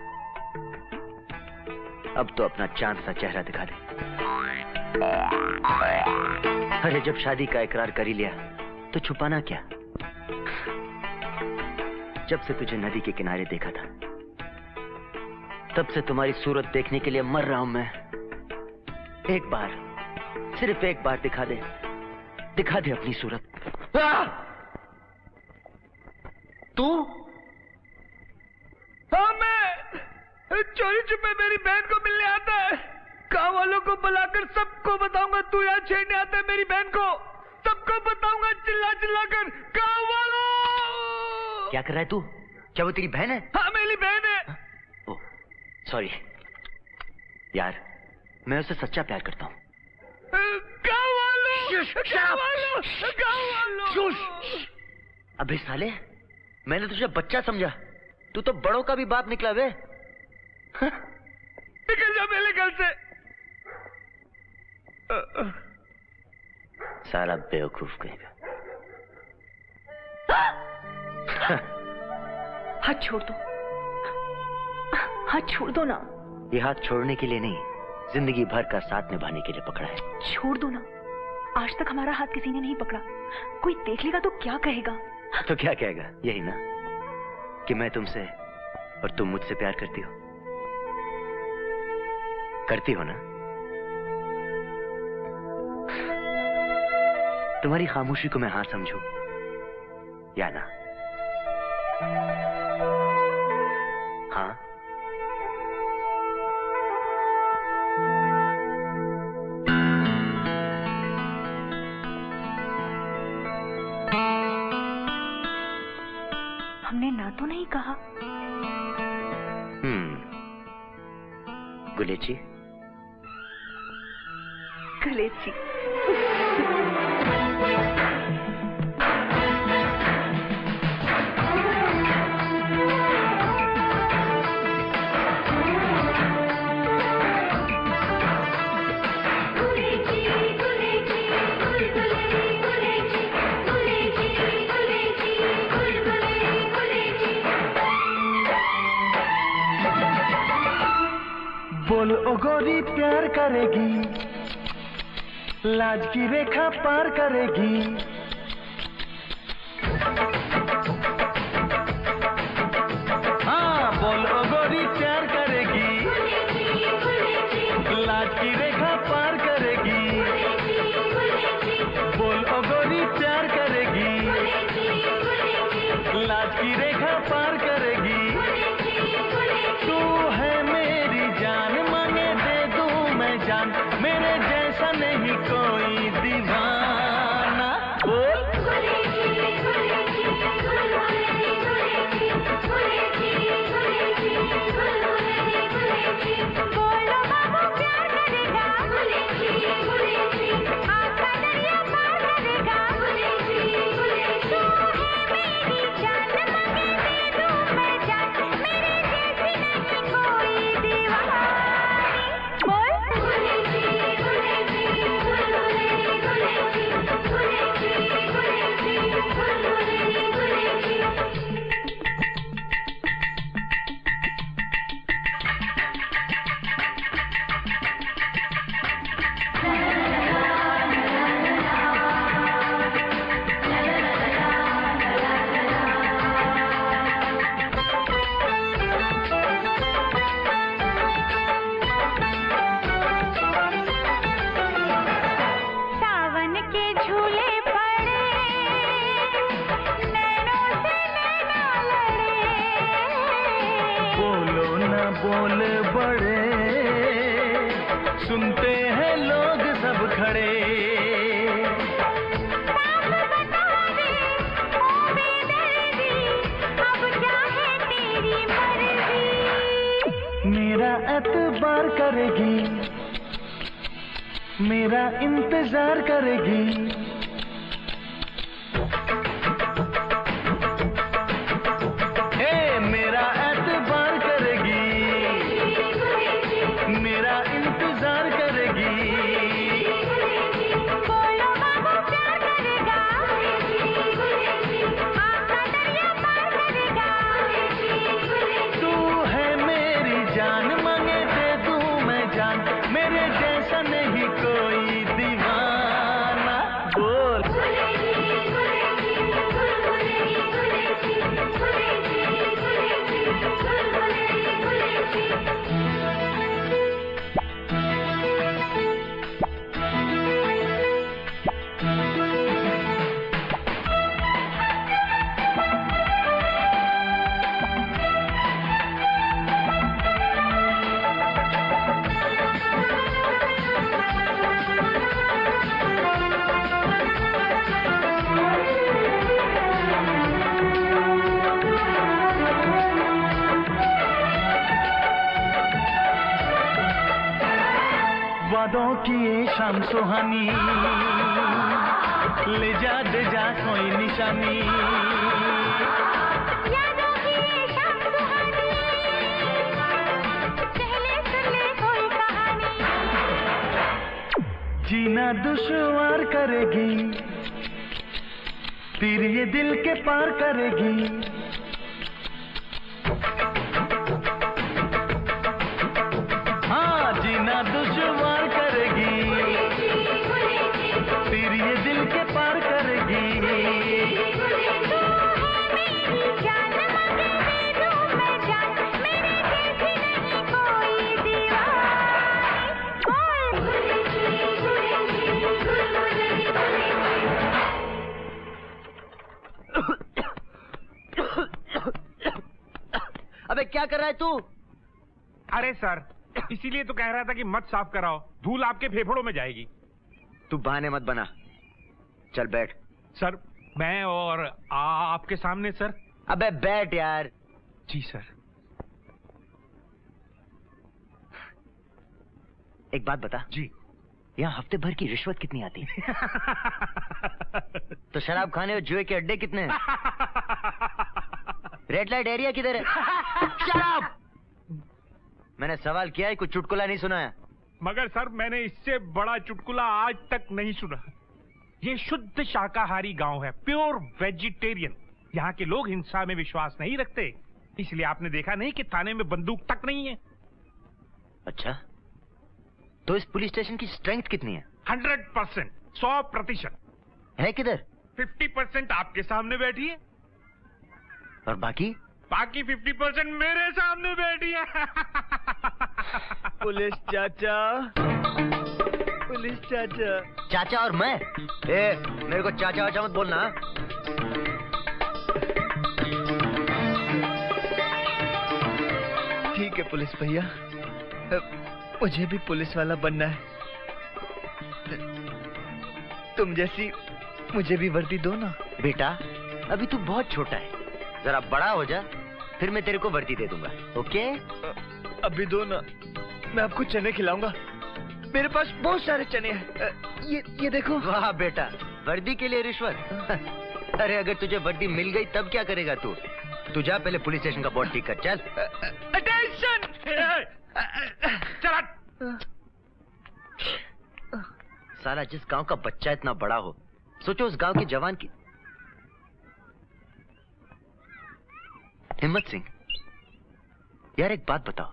Speaker 9: अब तो अपना चांद सा चेहरा दिखा दे। अरे जब शादी का इकरार कर ही लिया तो छुपाना क्या? जब से तुझे नदी के किनारे देखा था, तब से तुम्हारी सूरत देखने के लिए मर रहा हूं मैं। एक बार, सिर्फ एक बार दिखा दे अपनी सूरत।
Speaker 6: तू? हाँ, मैं चोरी छुपे मेरी बहन को मिलने आता है। गाँव वालों को बुलाकर सबको बताऊंगा तू यहाँ छेड़ने आता है मेरी बहन को। सबको बताऊंगा चिल्ला चिल्ला कर। गाँव वालों!
Speaker 9: क्या कर रहा है तू? क्या वो तेरी बहन है?
Speaker 6: हाँ, मेरी बहन है।
Speaker 9: ओह, सॉरी यार, मैं उससे सच्चा प्यार करता हूँ।
Speaker 6: गाँव वालों! गाँव वालों! गाँव वालों!
Speaker 9: अबे साले, मैंने तुझे बच्चा समझा, तू तो बड़ों का भी बाप निकला बे।
Speaker 6: निकल जा मेरे घर से।
Speaker 9: साला बेवकूफ कहेगा।
Speaker 11: हाथ छोड़ दो, हाथ छोड़ दो ना।
Speaker 9: ये हाथ छोड़ने के लिए नहीं, जिंदगी भर का साथ निभाने के लिए पकड़ा है।
Speaker 11: छोड़ दो ना, आज तक हमारा हाथ किसी ने नहीं पकड़ा। कोई देख लेगा तो क्या कहेगा?
Speaker 9: तो क्या कहेगा? यही ना कि मैं तुमसे और तुम मुझसे प्यार करती हो। करती हो ना? तुम्हारी खामोशी को मैं हाँ समझूं या ना? हाँ?
Speaker 11: हमने ना तो नहीं कहा।
Speaker 9: गुलेची,
Speaker 11: गुलेची।
Speaker 6: बोल ओ गोरी प्यार करेगी, लाज की रेखा पार करेगी। हाँ, बोल ओ गोरी प्यार करेगी, लाज की रेखा पार करेगी। बोल ओ गोरी प्यार करेगी, लाज की रेखा पार करेगी।
Speaker 13: जान, मेरे जैसा नहीं कोई दीवाना। बोल
Speaker 8: बोलो बाबू प्यार करेगा, आका दरिया पार करेगा। तू है मेरी जान, मांगे दे दूं मैं जान, मेरे जैसी नहीं कोई दीवानी। बोल सावन के झूले पड़े, नैनों से नैना लड़े।
Speaker 13: बोलो ना बोल बड़े, सुनते हैं लोग सब खड़े।
Speaker 8: साथ बता दे ओ बेदर्दी, अब क्या है तेरी मर्जी।
Speaker 13: मेरा एतबार करेगी, मेरा इंतजार करेगी। ए मेरा एतबार करेगी, मेरा इंतजार करेगी।
Speaker 8: बोलो बाबू प्यार करेगा, आका दरिया पार करेगा।
Speaker 13: तू है मेरी जान, मांगे दे दूं मैं जान, मेरे जैसा नहीं कोई दीवाना। बोल वादों की ये शाम सुहानी, ले जा दे जा कोई निशानी।
Speaker 8: यादों की ये शाम सुहानी, पहले सुन ले कोई कहानी।
Speaker 13: जीना दुश्वार करेगी, फिर ये दिल के पार करेगी। हाँ जीना दुश्वार करेगी, फिर ये दिल के पार करेगी।
Speaker 8: तू है मेरी जान, मांगे दे दूं मैं जान, मेरे जैसी नहीं कोई दीवानी।
Speaker 9: अबे क्या कर रहा है तू?
Speaker 5: अरे सर, इसीलिए तो कह रहा था कि मत साफ कराओ, धूल आपके फेफड़ों में जाएगी।
Speaker 9: तू बहाने मत बना, चल बैठ।
Speaker 5: सर मैं और आपके सामने सर।
Speaker 9: अबे बैठ यार।
Speaker 5: जी सर।
Speaker 9: एक बात बता
Speaker 5: जी,
Speaker 9: यहाँ हफ्ते भर की रिश्वत कितनी आती है? तो शराब खाने और जुए के अड्डे कितने हैं? रेड लाइट एरिया किधर है? शराब! मैंने सवाल किया है, कुछ चुटकुला नहीं सुना है।
Speaker 5: मगर सर मैंने इससे बड़ा चुटकुला आज तक नहीं सुना। ये शुद्ध शाकाहारी गांव है, प्योर वेजिटेरियन। यहाँ के लोग हिंसा में विश्वास नहीं रखते, इसलिए आपने देखा नहीं कि थाने में बंदूक तक नहीं है।
Speaker 9: अच्छा, तो इस पुलिस स्टेशन की स्ट्रेंथ कितनी है?
Speaker 5: 100%, 100%।
Speaker 9: है किधर?
Speaker 5: 50% आपके सामने बैठी है
Speaker 9: और बाकी?
Speaker 5: बाकी 50% मेरे सामने बैठी है।
Speaker 1: पुलिस चाचा, पुलिस चाचा।
Speaker 9: चाचा और मैं? मेरे को चाचा वाचा मत बोलना।
Speaker 1: ठीक है पुलिस भैया, मुझे भी पुलिस वाला बनना है। तुम जैसी मुझे भी वर्दी दो ना।
Speaker 9: बेटा अभी तू बहुत छोटा है, जरा बड़ा हो जा, फिर मैं तेरे को वर्दी दे दूंगा। ओके?
Speaker 1: अभी दो ना, मैं आपको चने खिलाऊंगा। मेरे पास बहुत सारे चने हैं। ये देखो।
Speaker 9: वाह बेटा, वर्दी के लिए रिश्वत? अरे अगर तुझे वर्दी मिल गई तब क्या करेगा तू? तू जा पहले पुलिस स्टेशन का बोर्ड ठीक कर। चल।
Speaker 1: अटेंशन!
Speaker 9: चल। साला जिस गांव का बच्चा इतना बड़ा हो, सोचो उस गांव के जवान की। हिम्मत सिंह, यार एक बात बताओ,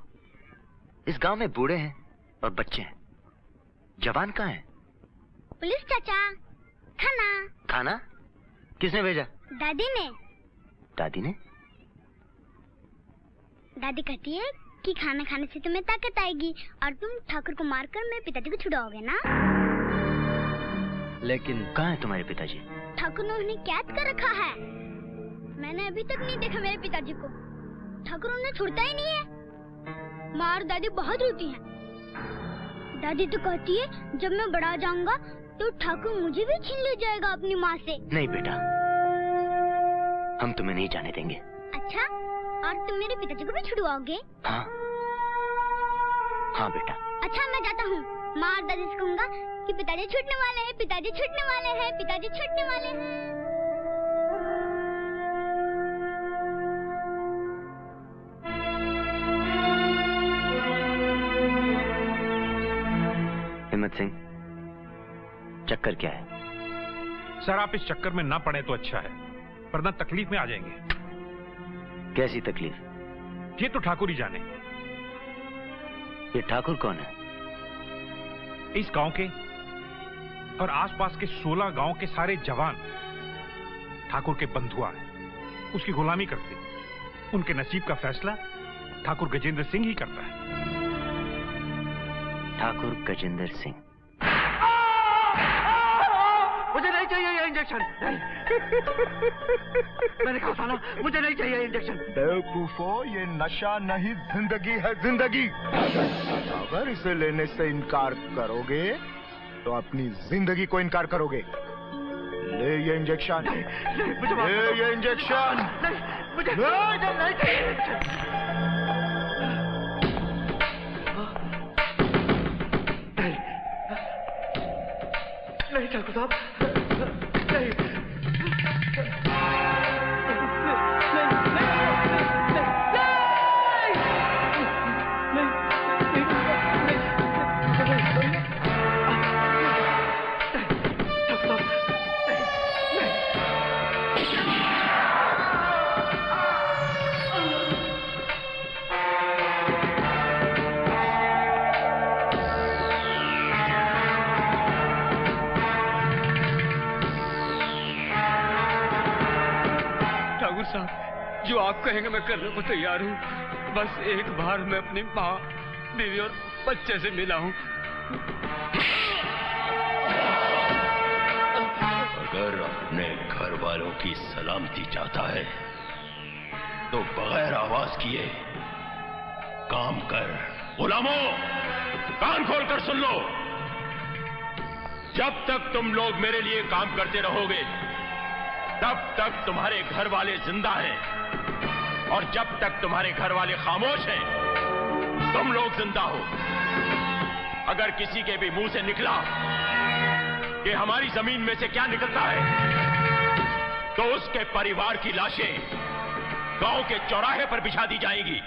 Speaker 9: इस गांव में बूढ़े हैं और बच्चे हैं, जवान कहाँ हैं?
Speaker 15: पुलिस चाचा, खाना।
Speaker 9: खाना किसने भेजा?
Speaker 15: दादी ने।
Speaker 9: दादी ने?
Speaker 15: दादी कहती है कि खाना खाने से तुम्हें ताकत आएगी और तुम ठाकुर को मारकर मेरे पिताजी को छुड़ाओगे ना।
Speaker 9: लेकिन कहाँ है तुम्हारे पिताजी?
Speaker 15: ठाकुर ने उन्हें कैद कर रखा है। मैंने अभी तक नहीं देखा मेरे पिताजी को। ठाकुर उन्हें छोड़ता ही नहीं है। माँ और दादी बहुत रोती हैं। दादी तो कहती है जब मैं बड़ा जाऊंगा तो ठाकुर मुझे भी छीन ले जाएगा अपनी माँ से।
Speaker 9: नहीं बेटा, हम तुम्हें नहीं जाने देंगे।
Speaker 15: अच्छा, और तुम मेरे पिताजी को भी छुड़वाओगे?
Speaker 9: हाँ हाँ बेटा।
Speaker 15: अच्छा मैं जाता हूँ। माँ और दादी से कहूँगा कि पिताजी छूटने वाले हैं, पिताजी छूटने वाले हैं, पिताजी छूटने वाले हैं।
Speaker 9: हिम्मत सिंह, चक्कर क्या है?
Speaker 5: सर आप इस चक्कर में ना पड़े तो अच्छा है, वरना तकलीफ में आ जाएंगे।
Speaker 9: कैसी तकलीफ?
Speaker 5: ये तो ठाकुर ही जाने।
Speaker 9: ये ठाकुर कौन है?
Speaker 5: इस गांव के और आसपास के 16 गांव के सारे जवान ठाकुर के बंधुआ हैं, उसकी गुलामी करते। उनके नसीब का फैसला ठाकुर गजेंद्र सिंह ही करता है।
Speaker 9: ठाकुर गजेंद्र सिंह?
Speaker 10: मुझे नहीं चाहिए ये इंजेक्शन। मैंने कहा था ना, मुझे नहीं चाहिए इंजेक्शन।
Speaker 16: बेवकूफो, ये नशा नहीं जिंदगी है, जिंदगी। अगर इसे लेने से इनकार करोगे तो अपनी जिंदगी को इनकार करोगे। ले ये इंजेक्शन। ले ये इंजेक्शन।
Speaker 10: मुझे नहीं चाहिए। नहीं ठाकुर साहब, नहीं।
Speaker 6: साहब, जो आप कहेंगे मैं करने को तैयार हूँ। बस एक बार मैं अपनी माँ, बीवी और बच्चे से मिला हूँ।
Speaker 17: अगर अपने घर वालों की सलामती चाहता है तो बगैर आवाज किए काम कर। गुलामों, कान खोलकर सुन लो। जब तक तुम लोग मेरे लिए काम करते रहोगे तब तक तुम्हारे घर वाले जिंदा हैं, और जब तक तुम्हारे घर वाले खामोश हैं तुम लोग जिंदा हो। अगर किसी के भी मुंह से निकला कि हमारी जमीन में से क्या निकलता है तो उसके परिवार की लाशें गांव के चौराहे पर बिछा दी जाएगी।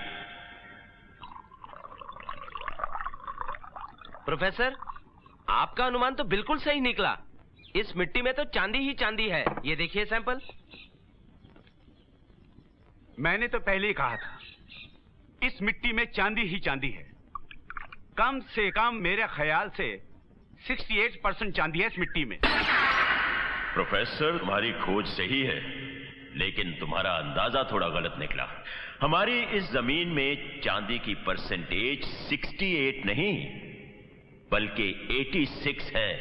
Speaker 2: प्रोफेसर, आपका अनुमान तो बिल्कुल सही निकला। इस मिट्टी में तो चांदी ही चांदी है। ये देखिए सैंपल।
Speaker 18: मैंने तो पहले ही कहा था, इस मिट्टी में चांदी ही चांदी है। कम से कम मेरे ख्याल से 68% चांदी है इस मिट्टी में।
Speaker 17: प्रोफेसर, तुम्हारी खोज सही है, लेकिन तुम्हारा अंदाजा थोड़ा गलत निकला। हमारी इस जमीन में चांदी की परसेंटेज 68 नहीं बल्कि 86 है।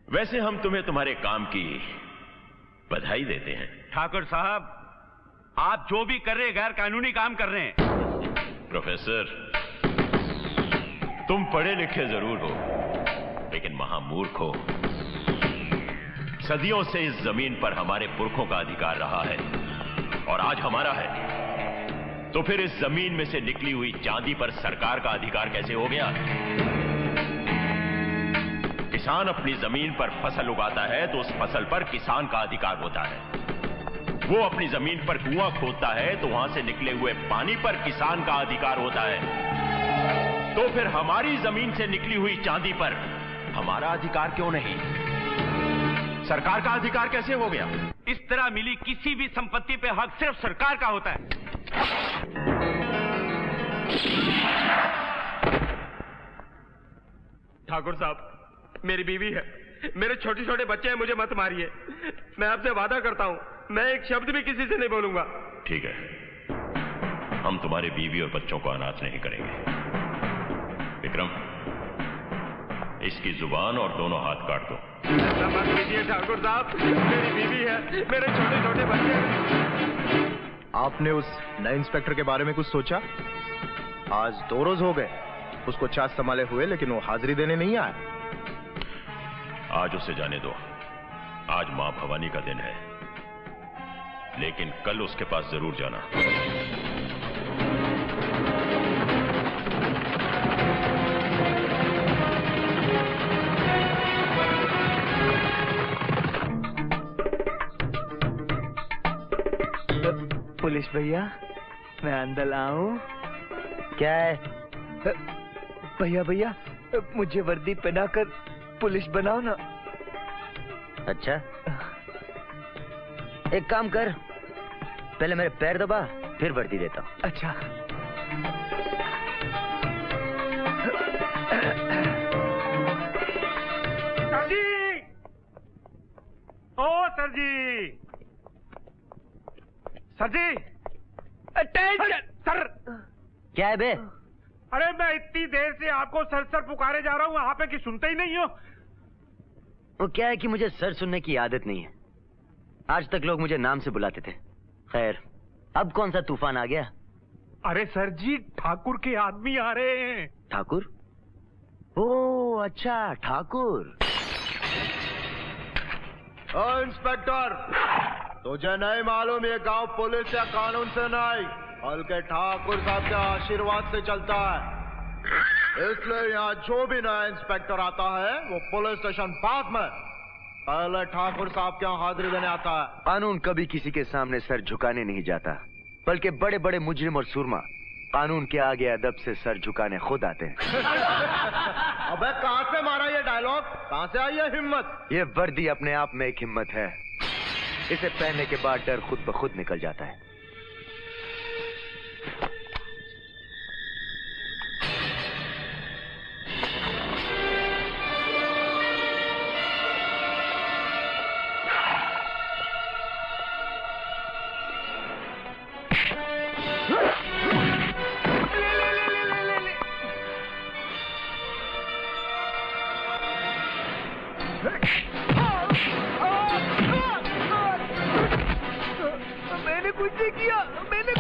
Speaker 17: वैसे हम तुम्हें तुम्हारे काम की बधाई देते हैं।
Speaker 18: ठाकुर साहब, आप जो भी कर रहे हैं गैर कानूनी काम कर रहे हैं।
Speaker 17: प्रोफेसर, तुम पढ़े लिखे जरूर हो, लेकिन महामूर्ख हो। सदियों से इस जमीन पर हमारे पुरखों का अधिकार रहा है और आज हमारा है, तो फिर इस जमीन में से निकली हुई चांदी पर सरकार का अधिकार कैसे हो गया? किसान अपनी जमीन पर फसल उगाता है तो उस फसल पर किसान का अधिकार होता है। वो अपनी जमीन पर कुआं खोदता है तो वहां से निकले हुए पानी पर किसान का अधिकार होता है। तो फिर हमारी जमीन से निकली हुई चांदी पर हमारा अधिकार क्यों नहीं? सरकार का अधिकार कैसे हो गया?
Speaker 18: इस तरह मिली किसी भी संपत्ति पे हक सिर्फ सरकार का होता है।
Speaker 6: ठाकुर साहब, मेरी बीवी है, मेरे छोटे छोटे बच्चे हैं, मुझे मत मारिए। मैं आपसे वादा करता हूं, मैं एक शब्द भी किसी से नहीं बोलूंगा।
Speaker 17: ठीक है, हम तुम्हारे बीवी और बच्चों को अनाथ नहीं करेंगे। विक्रम, इसकी जुबान और दोनों हाथ काट दो।
Speaker 6: ऐसा मत कीजिए ठाकुर साहब, मेरी बीवी है, मेरे छोटे छोटे बच्चे हैं।
Speaker 16: आपने उस नए इंस्पेक्टर के बारे में कुछ सोचा? आज 2 रोज हो गए उसको चार्ज संभाले हुए, लेकिन वो हाजिरी देने नहीं आया।
Speaker 17: आज उसे जाने दो, आज मां भवानी का दिन है, लेकिन कल उसके पास जरूर जाना।
Speaker 1: पुलिस भैया, मैं अंदर आऊं?
Speaker 9: क्या है?
Speaker 1: भैया भैया, मुझे वर्दी पहनाकर पुलिस बनाओ ना।
Speaker 9: अच्छा, एक काम कर, पहले मेरे पैर दबा, फिर वर्दी देता हूँ।
Speaker 1: अच्छा।
Speaker 6: सर जी, ओ सर जी, सर जी, अटेंशन सर।
Speaker 9: क्या है बे?
Speaker 6: अरे मैं इतनी देर से आपको सर सर पुकारे जा रहा हूँ, आप है कि सुनते ही नहीं हो।
Speaker 9: वो क्या है कि मुझे सर सुनने की आदत नहीं है। आज तक लोग मुझे नाम से बुलाते थे। खैर, अब कौन सा तूफान आ गया?
Speaker 6: अरे सर जी, ठाकुर के आदमी आ रहे हैं।
Speaker 9: ठाकुर? ओह अच्छा, ठाकुर।
Speaker 16: ओ इंस्पेक्टर, तुझे नहीं मालूम ये गांव पुलिस या कानून से नहीं, बल्कि ठाकुर साहब के आशीर्वाद से चलता है। इसलिए यहाँ जो भी नया इंस्पेक्टर आता है वो पुलिस स्टेशन 5 में पहले ठाकुर साहब के यहाँ हाजिरी देने आता है।
Speaker 9: कानून कभी किसी के सामने सर झुकाने नहीं जाता, बल्कि बड़े बड़े मुजरिम और सुरमा कानून के आगे अदब से सर झुकाने खुद आते हैं।
Speaker 16: अबे कहाँ से मारा ये डायलॉग? कहाँ से आई ये हिम्मत?
Speaker 9: ये वर्दी अपने आप में एक हिम्मत है। इसे पहनने के बाद डर खुद ब खुद निकल जाता है।
Speaker 1: मैंने कुछ नहीं किया, मैंने